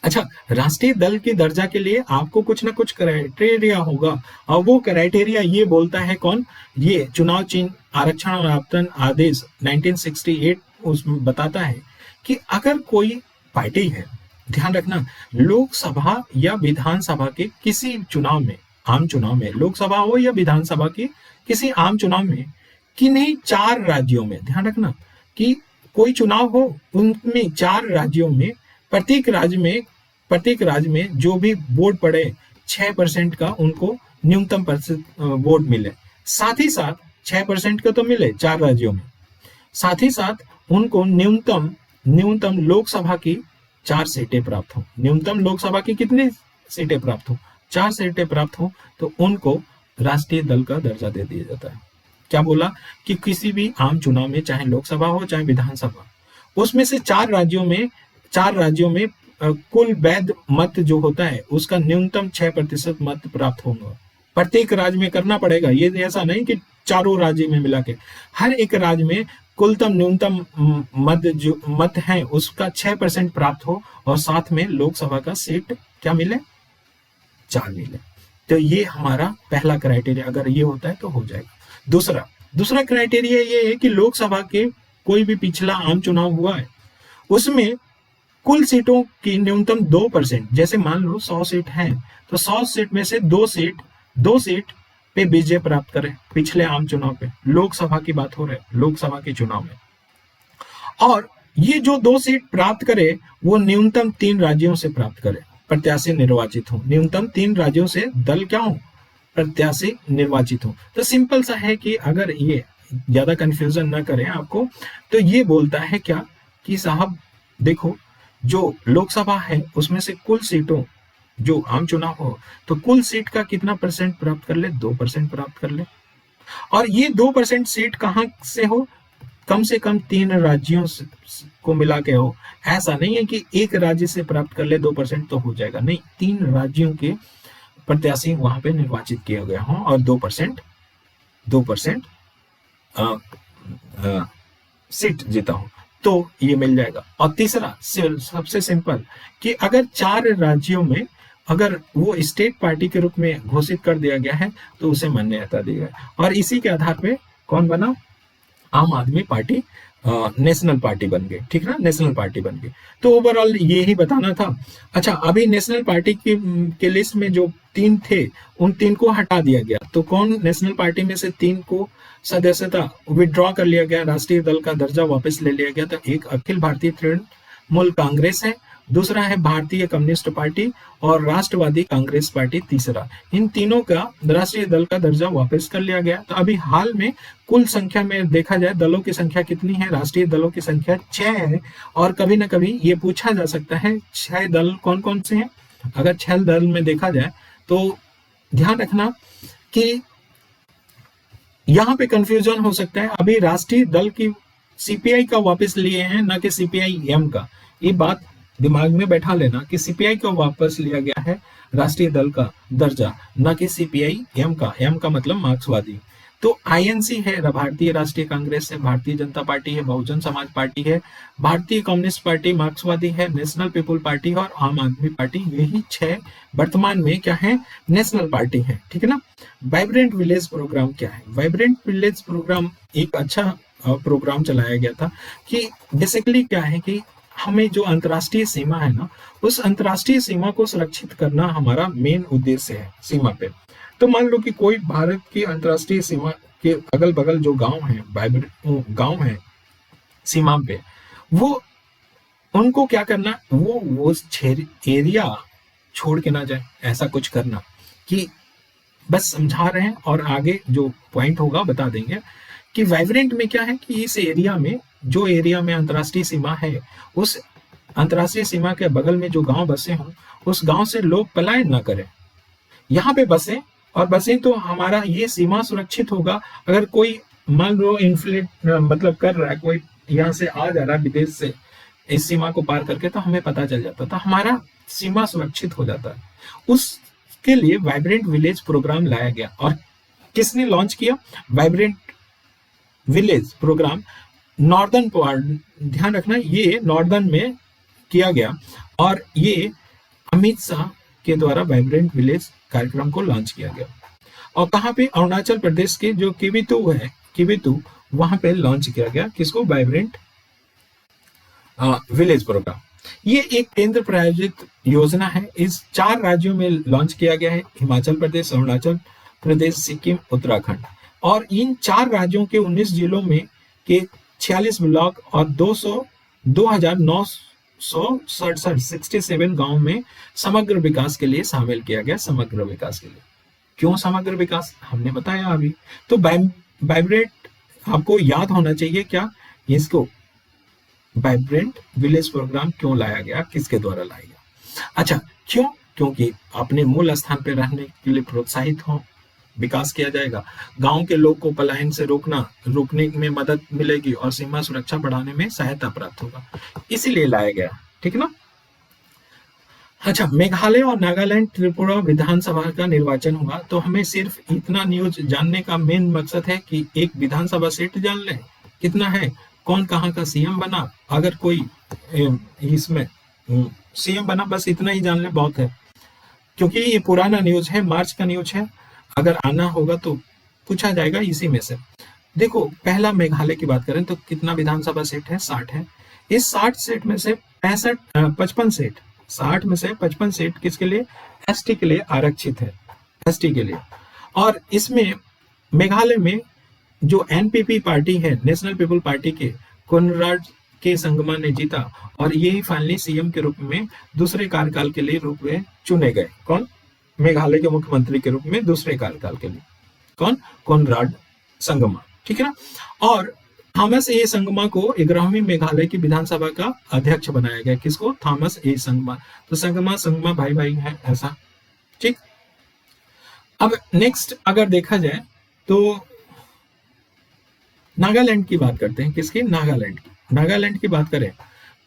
अच्छा, राष्ट्रीय दल के दर्जा के लिए आपको कुछ ना कुछ क्राइटेरिया होगा, और वो क्राइटेरिया ये बोलता है कौन, ये चुनाव चिन्ह आरक्षण और आवंटन आदेश 1968 उसमें बताता है कि अगर कोई पार्टी है, ध्यान रखना, लोकसभा या विधानसभा के किसी चुनाव में, आम चुनाव में, लोकसभा हो या विधानसभा के किसी आम चुनाव में, किन्हीं 4 राज्यों में, ध्यान रखना कि कोई चुनाव हो उनमें 4 राज्यों में प्रत्येक राज्य में जो भी वोट पड़े 6% का उनको न्यूनतम प्रतिशत वोट मिले। साथ ही साथ 6% का तो मिले 4 राज्यों में, साथ ही साथ उनको न्यूनतम लोकसभा की 4 सीटें प्राप्त हो। न्यूनतम लोकसभा की कितनी सीटें प्राप्त हो, 4 सीटें प्राप्त हो, तो उनको राष्ट्रीय दल का दर्जा दे दिया जाता है। क्या बोला कि किसी भी आम चुनाव में, चाहे लोकसभा हो चाहे विधानसभा, उसमें से चार राज्यों में कुल वैध मत जो होता है उसका न्यूनतम 6% मत प्राप्त होगा। प्रत्येक राज्य में करना पड़ेगा, ये ऐसा नहीं कि चारों राज्य में मिला के, हर एक राज्य में कुलतम न्यूनतम मत है उसका 6% प्राप्त हो और साथ में लोकसभा का सीट क्या मिले, 4 मिले। तो ये हमारा पहला क्राइटेरिया, अगर ये होता है तो हो जाएगा। दूसरा क्राइटेरिया ये है कि लोकसभा के कोई भी पिछला आम चुनाव हुआ है उसमें कुल सीटों की न्यूनतम 2%, जैसे मान लो 100 सीट है तो 100 सीट में से 2 सीट पे विजय प्राप्त करे पिछले आम चुनाव पे, लोकसभा की बात हो रही है, लोकसभा के चुनाव में। और ये जो 2 सीट प्राप्त करे वो न्यूनतम 3 राज्यों से प्राप्त करे, प्रत्याशी निर्वाचित हो, न्यूनतम 3 राज्यों से दल क्या हो, प्रत्याशी निर्वाचित हो। तो सिंपल सा है कि अगर ये ज्यादा कंफ्यूजन ना करें आपको, तो ये बोलता है क्या कि साहब देखो, जो लोकसभा है उसमें से कुल सीटों, जो आम चुनाव हो तो कुल सीट का कितना परसेंट प्राप्त कर ले, 2% प्राप्त कर ले। और ये 2% सीट कहां से हो, कम से कम 3 राज्यों को मिला के हो। ऐसा नहीं है कि एक राज्य से प्राप्त कर ले 2% तो हो जाएगा, नहीं, 3 राज्यों के प्रत्याशी वहां पे निर्वाचित किए गए हों और 2% सीट जीता हो तो ये मिल जाएगा। और तीसरा सबसे सिंपल कि अगर 4 राज्यों में अगर वो स्टेट पार्टी के रूप में घोषित कर दिया गया है तो उसे मान्यता दी गई, और इसी के आधार पे कौन बना, आम आदमी पार्टी नेशनल पार्टी बन गई, ठीक ना, नेशनल पार्टी बन गई। तो ओवरऑल ये ही बताना था। अच्छा, अभी नेशनल पार्टी के लिस्ट में जो 3 थे उन 3 को हटा दिया गया, तो कौन नेशनल पार्टी में से 3 को सदस्यता विड्रॉ कर लिया गया, राष्ट्रीय दल का दर्जा वापस ले लिया गया। तो एक अखिल भारतीय तृणमूल कांग्रेस है, दूसरा है भारतीय कम्युनिस्ट पार्टी और राष्ट्रवादी कांग्रेस पार्टी तीसरा। इन तीनों का राष्ट्रीय दल का दर्जा वापस कर लिया गया। तो अभी हाल में कुल संख्या में देखा जाए दलों की संख्या कितनी है, राष्ट्रीय दलों की संख्या 6 है। और कभी ना कभी ये पूछा जा सकता है 6 दल कौन कौन से हैं। अगर 6 दल में देखा जाए तो ध्यान रखना कि यहाँ पे कंफ्यूजन हो सकता है। अभी राष्ट्रीय दल की सीपीआई का वापस लिए हैं, ना कि सीपीआई एम का। ये बात दिमाग में बैठा लेना कि सीपीआई को वापस लिया गया है राष्ट्रीय दल का दर्जा, ना कि सीपीआई एम का। एम का मतलब मार्क्सवादी। तो आईएनसी है, भारतीय राष्ट्रीय कांग्रेस है, भारतीय जनता पार्टी है, बहुजन समाज पार्टी है, भारतीय कम्युनिस्ट पार्टी, मार्क्सवादी है, नेशनल पीपुल पार्टी और आम आदमी पार्टी। यही 6 वर्तमान में क्या है, नेशनल पार्टी है, ठीक है ना। वाइब्रेंट विलेज प्रोग्राम क्या है? वाइब्रेंट विलेज प्रोग्राम एक अच्छा प्रोग्राम चलाया गया था कि बेसिकली क्या है कि हमें जो अंतर्राष्ट्रीय सीमा है ना, उस अंतर्राष्ट्रीय सीमा को सुरक्षित करना हमारा मेन उद्देश्य है सीमा पे। तो मान लो कि कोई भारत की अंतर्राष्ट्रीय सीमा के अगल बगल जो गांव है सीमा पे, वो उनको क्या करना, वो एरिया छोड़ के ना जाए, ऐसा कुछ करना। कि बस समझा रहे हैं और आगे जो पॉइंट होगा बता देंगे कि वाइब्रेंट में क्या है कि इस एरिया में, जो एरिया में अंतर्राष्ट्रीय सीमा है, उस अंतर्राष्ट्रीय सीमा के बगल में जो गांव बसे हों, उस गांव से लोग पलायन ना करें, यहाँ पे बसे। और बसे तो हमारा ये सीमा सुरक्षित होगा। अगर कोई मान लो इन्फ्लेट मतलब कर रहा है, कोई यहाँ से आ जा रहा है विदेश से इस सीमा को पार करके, तो हमें पता चल जाता, तो हमारा सीमा सुरक्षित हो जाता है। उसके लिए वाइब्रेंट विलेज प्रोग्राम लाया गया। और किसने लॉन्च किया vibrant village program? Northern part, ध्यान रखना ये नॉर्दर्न में किया गया। और ये अमित शाह के द्वारा वाइब्रेंट विलेज कार्यक्रम को लॉन्च किया गया। और कहाँ पे? अरुणाचल प्रदेश के जो किबिथु है, किबिथु, वहां पे लॉन्च किया गया। किसको? Vibrant village program. ये एक केंद्र प्रायोजित योजना है। इस 4 राज्यों में लॉन्च किया गया है, हिमाचल प्रदेश, अरुणाचल प्रदेश, सिक्किम, उत्तराखंड। और इन 4 राज्यों के 19 जिलों में के 46 ब्लॉक और 2,967 गांव में समग्र विकास के लिए शामिल किया गया। समग्र विकास के लिए क्यों समग्र विकास, हमने बताया अभी। तो वाइब्रेंट आपको याद होना चाहिए क्या, इसको वाइब्रेंट विलेज प्रोग्राम क्यों लाया गया, किसके द्वारा लाया गया। अच्छा, क्यों? क्योंकि अपने मूल स्थान पर रहने के लिए प्रोत्साहित हो, विकास किया जाएगा, गांव के लोग को पलायन से रोकने में मदद मिलेगी और सीमा सुरक्षा बढ़ाने में सहायता प्राप्त होगा, इसीलिए लाया गया। ठीक है ना। अच्छा, मेघालय और नागालैंड त्रिपुरा विधानसभा का निर्वाचन हुआ, तो हमें सिर्फ इतना न्यूज जानने का मेन मकसद है कि एक विधानसभा सीट जान लें कितना है, कौन कहाँ का सीएम बना, अगर कोई इसमें सीएम बना, बस इतना ही जान ले बहुत है, क्योंकि ये पुराना न्यूज है, मार्च का न्यूज है, अगर आना होगा तो पूछा जाएगा इसी में से। देखो, पहला मेघालय की बात करें तो कितना विधानसभा सीट है, 60 है। इस 60 सीट में से 55 सीट, 60 में से 55 सीट किसके लिए, एसटी के लिए आरक्षित है, एसटी के लिए। और इसमें मेघालय में जो एनपीपी पार्टी है, नेशनल पीपल पार्टी के कोनराड के संगमा ने जीता और यही फाइनली सीएम के रूप में दूसरे कार्यकाल के लिए रूप में चुने गए। कौन, मेघालय के मुख्यमंत्री के रूप में दूसरे कार्यकाल के लिए कौन, कोनराड संगमा। ठीक है ना। और थॉमस ए संगमा को 11वीं मेघालय की विधानसभा का अध्यक्ष बनाया गया। किसको, थॉमस ए संगमा। तो संगमा भाई भाई है ऐसा। ठीक। अब नेक्स्ट अगर देखा जाए तो नागालैंड की बात करते हैं। किसकी, नागालैंड की। नागालैंड की बात करें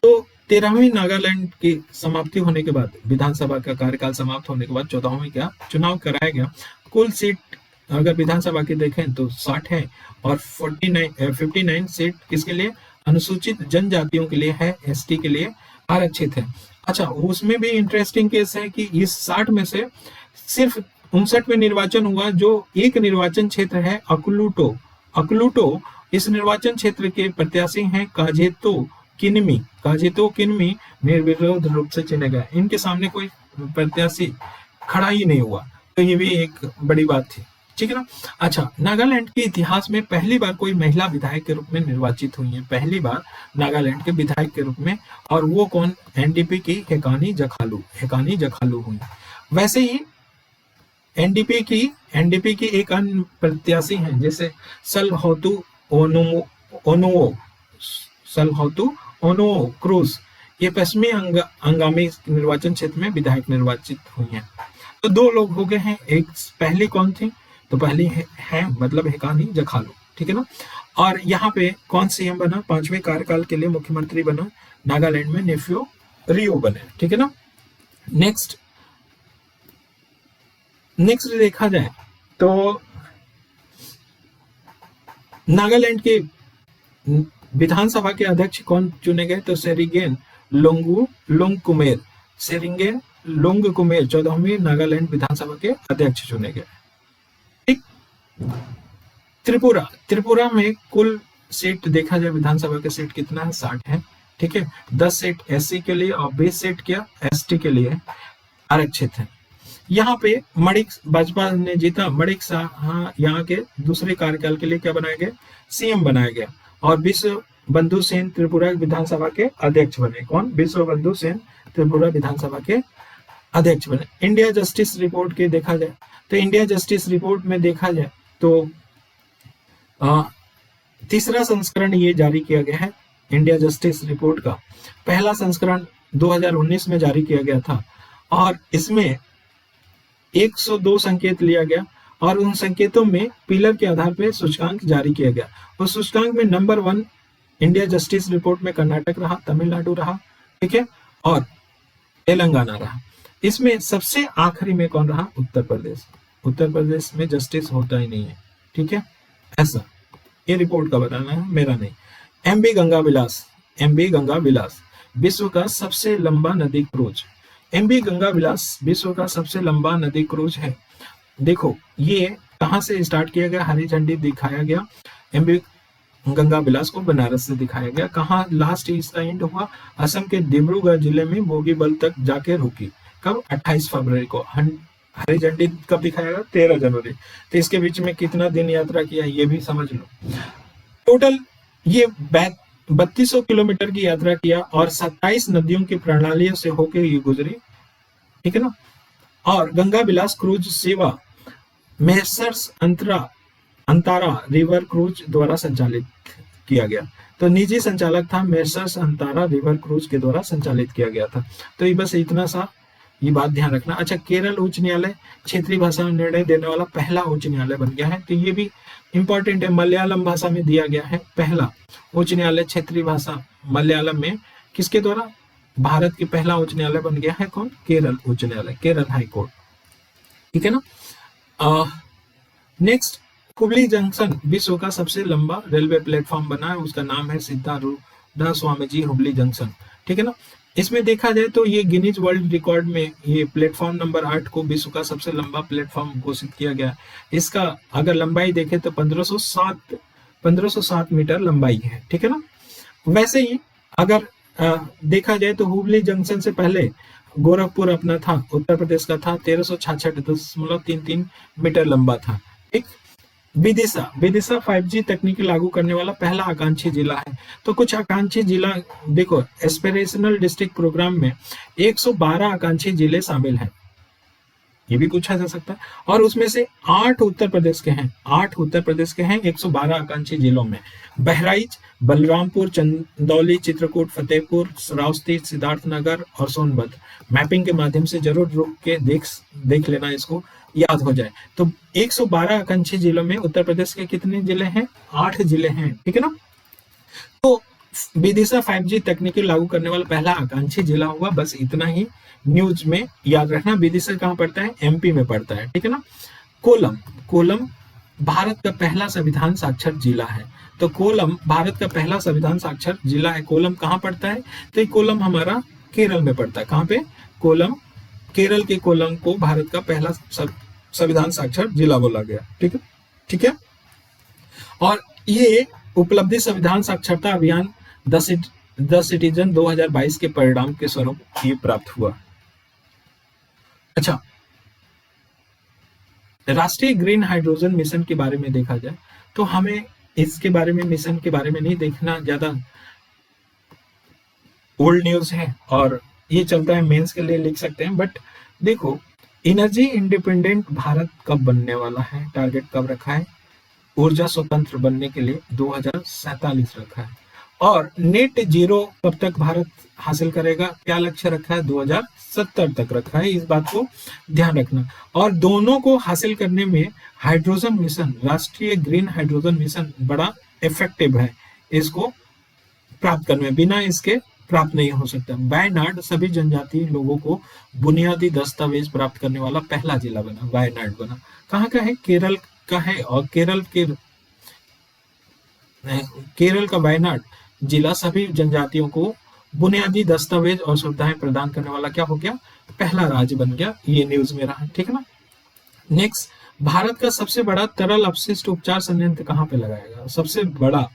तो 13वीं नागालैंड की समाप्ति होने के बाद, विधानसभा का कार्यकाल समाप्त होने के बाद 14वीं का चुनाव कराया गया। कुल सीट अगर विधानसभा की देखें तो 60 है और 59 सीट किसके लिए, अनुसूचित जनजातियों के लिए है, एसटी के लिए आरक्षित है। अच्छा, उसमें भी इंटरेस्टिंग केस है कि इस 60 में से सिर्फ 59 में निर्वाचन हुआ, जो एक निर्वाचन क्षेत्र है अकलूटो। अकलूटो इस निर्वाचन क्षेत्र के प्रत्याशी हैं काजेतो किनमी निर्विरोध रूप से चुने गए। इनके सामने कोई प्रत्याशी खड़ा ही नहीं हुआ, तो ये भी एक बड़ी बात थी। ठीक है ना। अच्छा, नागालैंड के इतिहास में पहली बार कोई महिला विधायक के रूप में निर्वाचित हुई है, पहली बार नागालैंड के विधायक के रूप में, और वो कौन, एनडीपी की हेकानी जखालू हुई। वैसे ही एनडीपी की एक अन्य प्रत्याशी हैं, जैसे सलहौतु ओनुओ क्रूज, ये पश्चिमी अंगामी निर्वाचन क्षेत्र में विधायक निर्वाचित हुई हैं। तो दो लोग हो गए हैं। एक पहली कौन थी, तो पहली है मतलब हेकानी जखालू। ठीक है ना। और यहाँ पे कौन सीएम बना, 5वें कार्यकाल के लिए मुख्यमंत्री बना नागालैंड में, नेफ्यू रियो बने। ठीक है ना। नेक्स्ट देखा जाए तो नागालैंड के विधानसभा के अध्यक्ष कौन चुने गए, तो सेरिंगेन लोंगकुमेर 14वीं नागालैंड विधानसभा के अध्यक्ष चुने गए। ठीक। त्रिपुरा में कुल सीट देखा जाए, विधानसभा के सीट कितना है, 60 है। ठीक है। 10 सीट एससी के लिए और 20 सीट क्या, एसटी के लिए आरक्षित है। यहाँ पे मणिक भाजपा ने जीता, मणिक शाह यहाँ के दूसरे कार्यकाल के लिए क्या बनाया गया, सीएम बनाया गया। और विश्व बंधु सेन त्रिपुरा विधानसभा के अध्यक्ष बने। कौन, विश्व बंधु सेन त्रिपुरा विधानसभा के अध्यक्ष बने। इंडिया जस्टिस रिपोर्ट के देखा जाए तो इंडिया जस्टिस रिपोर्ट में देखा जाए तो तीसरा संस्करण ये जारी किया गया है। इंडिया जस्टिस रिपोर्ट का पहला संस्करण 2019 में जारी किया गया था और इसमें 102 संकेत लिया गया और उन संकेतों में पिलर के आधार पर सूचकांक जारी किया गया। उस सूचकांक में नंबर 1 इंडिया जस्टिस रिपोर्ट में कर्नाटक रहा, तमिलनाडु रहा, ठीक है, और तेलंगाना रहा। इसमें सबसे आखिरी में कौन रहा, उत्तर प्रदेश। उत्तर प्रदेश में जस्टिस होता ही नहीं है, ठीक है, ऐसा ये रिपोर्ट का बताना है, मेरा नहीं। एमबी गंगा विलास विश्व का सबसे लंबा नदी क्रूज। एमबी गंगा विलास विश्व का सबसे लंबा नदी क्रूज है। देखो ये कहां से स्टार्ट किया गया, हरी झंडी दिखाया गया। एमबी गंगा विलास को बनारस से दिखाया गया। कहाँ लास्ट इसका एंड हुआ, असम के डिब्रूगढ़ जिले में बोगीबल तक जाके रुकी। कब, 28 फरवरी को। हरी झंडी कब दिखाया गया, 13 जनवरी। तो इसके बीच में कितना दिन यात्रा किया ये भी समझ लो। टोटल ये 3200 किलोमीटर की यात्रा किया और 27 नदियों की प्रणालियों से होकर ये गुजरी, ठीक है ना। और गंगा विलास क्रूज सेवा मेसर्स अंतारा रिवर क्रूज द्वारा संचालित किया गया। तो निजी संचालक था, मेसर्स अंतारा रिवर क्रूज के द्वारा संचालित किया गया था। तो ये बस इतना सा ये बात ध्यान रखना। अच्छा, केरल उच्च न्यायालय क्षेत्रीय भाषा में निर्णय देने वाला पहला उच्च न्यायालय बन गया है, तो ये भी इंपॉर्टेंट है। मलयालम भाषा में दिया गया है पहला उच्च न्यायालय क्षेत्रीय भाषा मलयालम में, किसके द्वारा? भारत के पहला उच्च न्यायालय बन गया है कौन? केरल उच्च न्यायालय, केरल हाई कोर्ट, ठीक है ना। नेक्स्ट, हुबली जंक्शन विश्व का सबसे लंबा रेलवे प्लेटफॉर्म बना है, उसका नाम है सिद्धारूढ़ स्वामीजी हुबली जंक्शन, ठीक है ना। इसमें देखा जाए तो ये गिनीज वर्ल्ड रिकॉर्ड में ये प्लेटफॉर्म नंबर 8 को विश्व का सबसे लंबा प्लेटफॉर्म घोषित किया गया। इसका अगर लंबाई देखें तो 1507 मीटर लंबाई है, ठीक है ना। वैसे ही अगर देखा जाए तो हुबली जंक्शन से पहले गोरखपुर अपना था, उत्तर प्रदेश का था, 1366.33 मीटर लंबा था, ठीक। विदिशा 5G तकनीकी लागू करने वाला पहला आकांक्षी जिला है। तो कुछ आकांक्षी जिला देखो, एस्पिरेशनल डिस्ट्रिक्ट प्रोग्राम में 112 आकांक्षी जिले शामिल हैं, ये भी पूछा जा सकता है, और उसमें से 8 उत्तर प्रदेश के हैं, 8 उत्तर प्रदेश के हैं 112 आकांक्षी जिलों में। बहराइच, बलरामपुर, चंदौली, चित्रकूट, फतेहपुर, श्रावस्ती, सिद्धार्थनगर और सोनभद्र। मैपिंग के माध्यम से जरूर रुक के देख लेना, इसको याद हो जाए। तो 112 आकांक्षी जिलों में उत्तर प्रदेश के कितने जिले हैं? 8 जिले हैं, ठीक है ना। तो विदिशा 5G तकनीकी लागू करने वाला पहला आकांक्षी जिला हुआ, बस इतना ही न्यूज में याद रखना। विदिशा कहाँ पड़ता है? MP में पड़ता है, ठीक है ना। कोलम भारत का पहला संविधान साक्षर जिला है, तो कोलम भारत का पहला संविधान साक्षर जिला है। कोलम कहाँ पड़ता है? तो ये कोलम हमारा केरल में पड़ता है। कहाँ पे? कोलम, केरल के कोलम को भारत का पहला संविधान साक्षर जिला बोला गया, ठीक है, ठीक है। और ये उपलब्धि संविधान साक्षरता अभियान द सिटीजन 2022 के परिणाम के स्वरूप ये प्राप्त हुआ। अच्छा, राष्ट्रीय ग्रीन हाइड्रोजन मिशन के बारे में देखा जाए तो हमें इसके बारे में, मिशन के बारे में नहीं देखना, ज्यादा ओल्ड न्यूज है और ये चलता है, मेंस के लिए लिख सकते हैं। बट देखो, एनर्जी इंडिपेंडेंट भारत कब बनने वाला है? टारगेट कब रखा है? ऊर्जा स्वतंत्र बनने के लिए 2047 रखा है। और नेट जीरो कब तक भारत हासिल करेगा? क्या लक्ष्य रखा है? 2070 तक रखा है, इस बात को ध्यान रखना। और दोनों को हासिल करने में हाइड्रोजन मिशन, राष्ट्रीय ग्रीन हाइड्रोजन मिशन बड़ा इफेक्टिव है, इसको प्राप्त करने में, बिना इसके प्राप्त नहीं हो सकता। वायनाड सभी जनजातीय लोगों को बुनियादी दस्तावेज प्राप्त करने वाला पहला जिला बना, वायनाड बना। कहाँ का है? केरल का है, और केरल का वायनाड जिला सभी जनजातियों को बुनियादी दस्तावेज और सुविधाएं प्रदान करने वाला क्या हो गया? पहला राज्य बन गया। ये न्यूज में रहा, ठीक है ना। नेक्स्ट, भारत का सबसे बड़ा तरल अपशिष्ट उपचार संयंत्र कहाँ पे लगाएगा? सबसे बड़ा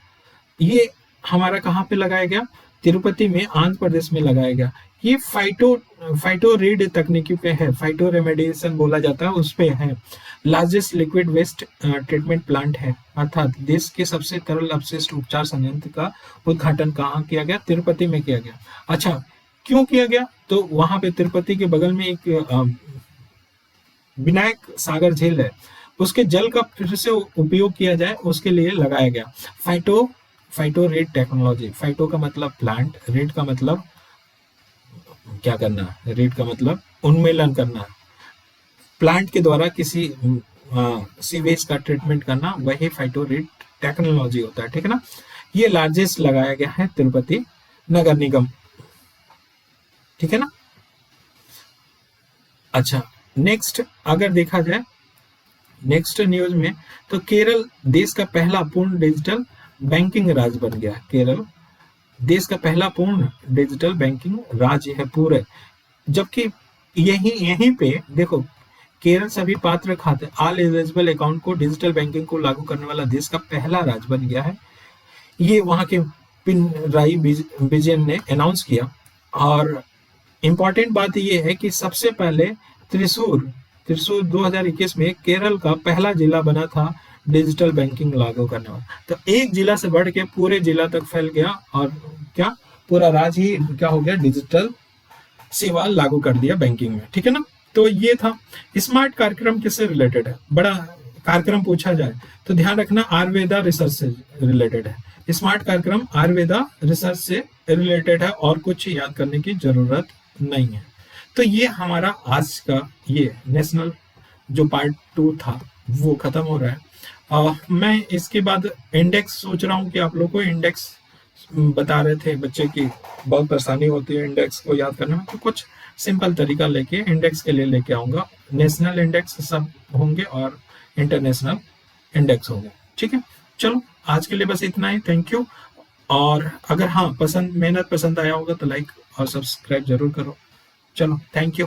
ये हमारा कहाँ पे लगाया गया? तिरुपति में, आंध्र प्रदेश में लगाया गया। ये फाइटोरीड तकनीकी पे है, फाइटो रेमेडिएशन बोला जाता है, उस पे है। Largest liquid waste treatment plant है, अर्थात देश के सबसे तरल अपशिष्ट उपचार संयंत्र का उद्घाटन कहाँ किया गया? तिरुपति में किया गया। अच्छा, क्यों किया गया? तो वहां पे तिरुपति के बगल में एक विनायक सागर झील है, उसके जल का फिर से उपयोग किया जाए, उसके लिए लगाया गया। Phyto red technology. फाइटो का मतलब प्लांट, रेड का मतलब क्या करना, रेड का मतलब उन्मूलन करना, प्लांट के द्वारा किसी सीवेज का ट्रीटमेंट करना, वही फाइटो रेड टेक्नोलॉजी होता है, ठीक है ना। ये लार्जेस्ट लगाया गया है तिरुपति नगर निगम, ठीक है ना। अच्छा, नेक्स्ट अगर देखा जाए नेक्स्ट न्यूज में, तो केरल देश का पहला पूर्ण डिजिटल बैंकिंग राज्य बन गया। केरल देश का पहला पूर्ण डिजिटल बैंकिंग राज्य है पूरे, जबकि यहीं पे देखो, केरल सभी पात्र खाते, ऑल एलिजिबल अकाउंट को डिजिटल बैंकिंग को लागू करने वाला देश का पहला राज्य बन गया है। ये वहां के पिनराई विजयन ने अनाउंस किया। और इंपॉर्टेंट बात यह है कि सबसे पहले त्रिशूर 2021 में केरल का पहला जिला बना था डिजिटल बैंकिंग लागू करने वाला। तो एक जिला से बढ़ के पूरे जिला तक फैल गया, और क्या पूरा राज्य ही क्या हो गया? डिजिटल सेवा लागू कर दिया बैंकिंग में, ठीक है ना। तो ये था। स्मार्ट कार्यक्रम किससे रिलेटेड है? बड़ा कार्यक्रम पूछा जाए तो ध्यान रखना आयुर्वेदा रिसर्च से रिलेटेड है। स्मार्ट कार्यक्रम आयुर्वेदा रिसर्च से रिलेटेड है, और कुछ याद करने की जरूरत नहीं है। तो ये हमारा आज का ये नेशनल जो पार्ट 2 था वो खत्म हो रहा है। मैं इसके बाद इंडेक्स सोच रहा हूँ कि आप लोग को इंडेक्स बता रहे थे बच्चे की बहुत परेशानी होती है इंडेक्स को याद करने में, तो कुछ सिंपल तरीका लेके इंडेक्स के लिए लेके आऊंगा। नेशनल इंडेक्स सब होंगे और इंटरनेशनल इंडेक्स होंगे। ठीक है, चलो आज के लिए बस इतना ही। Thank you. और अगर हाँ मेहनत पसंद आया होगा तो लाइक और सब्सक्राइब जरूर करो। चलो, थैंक यू।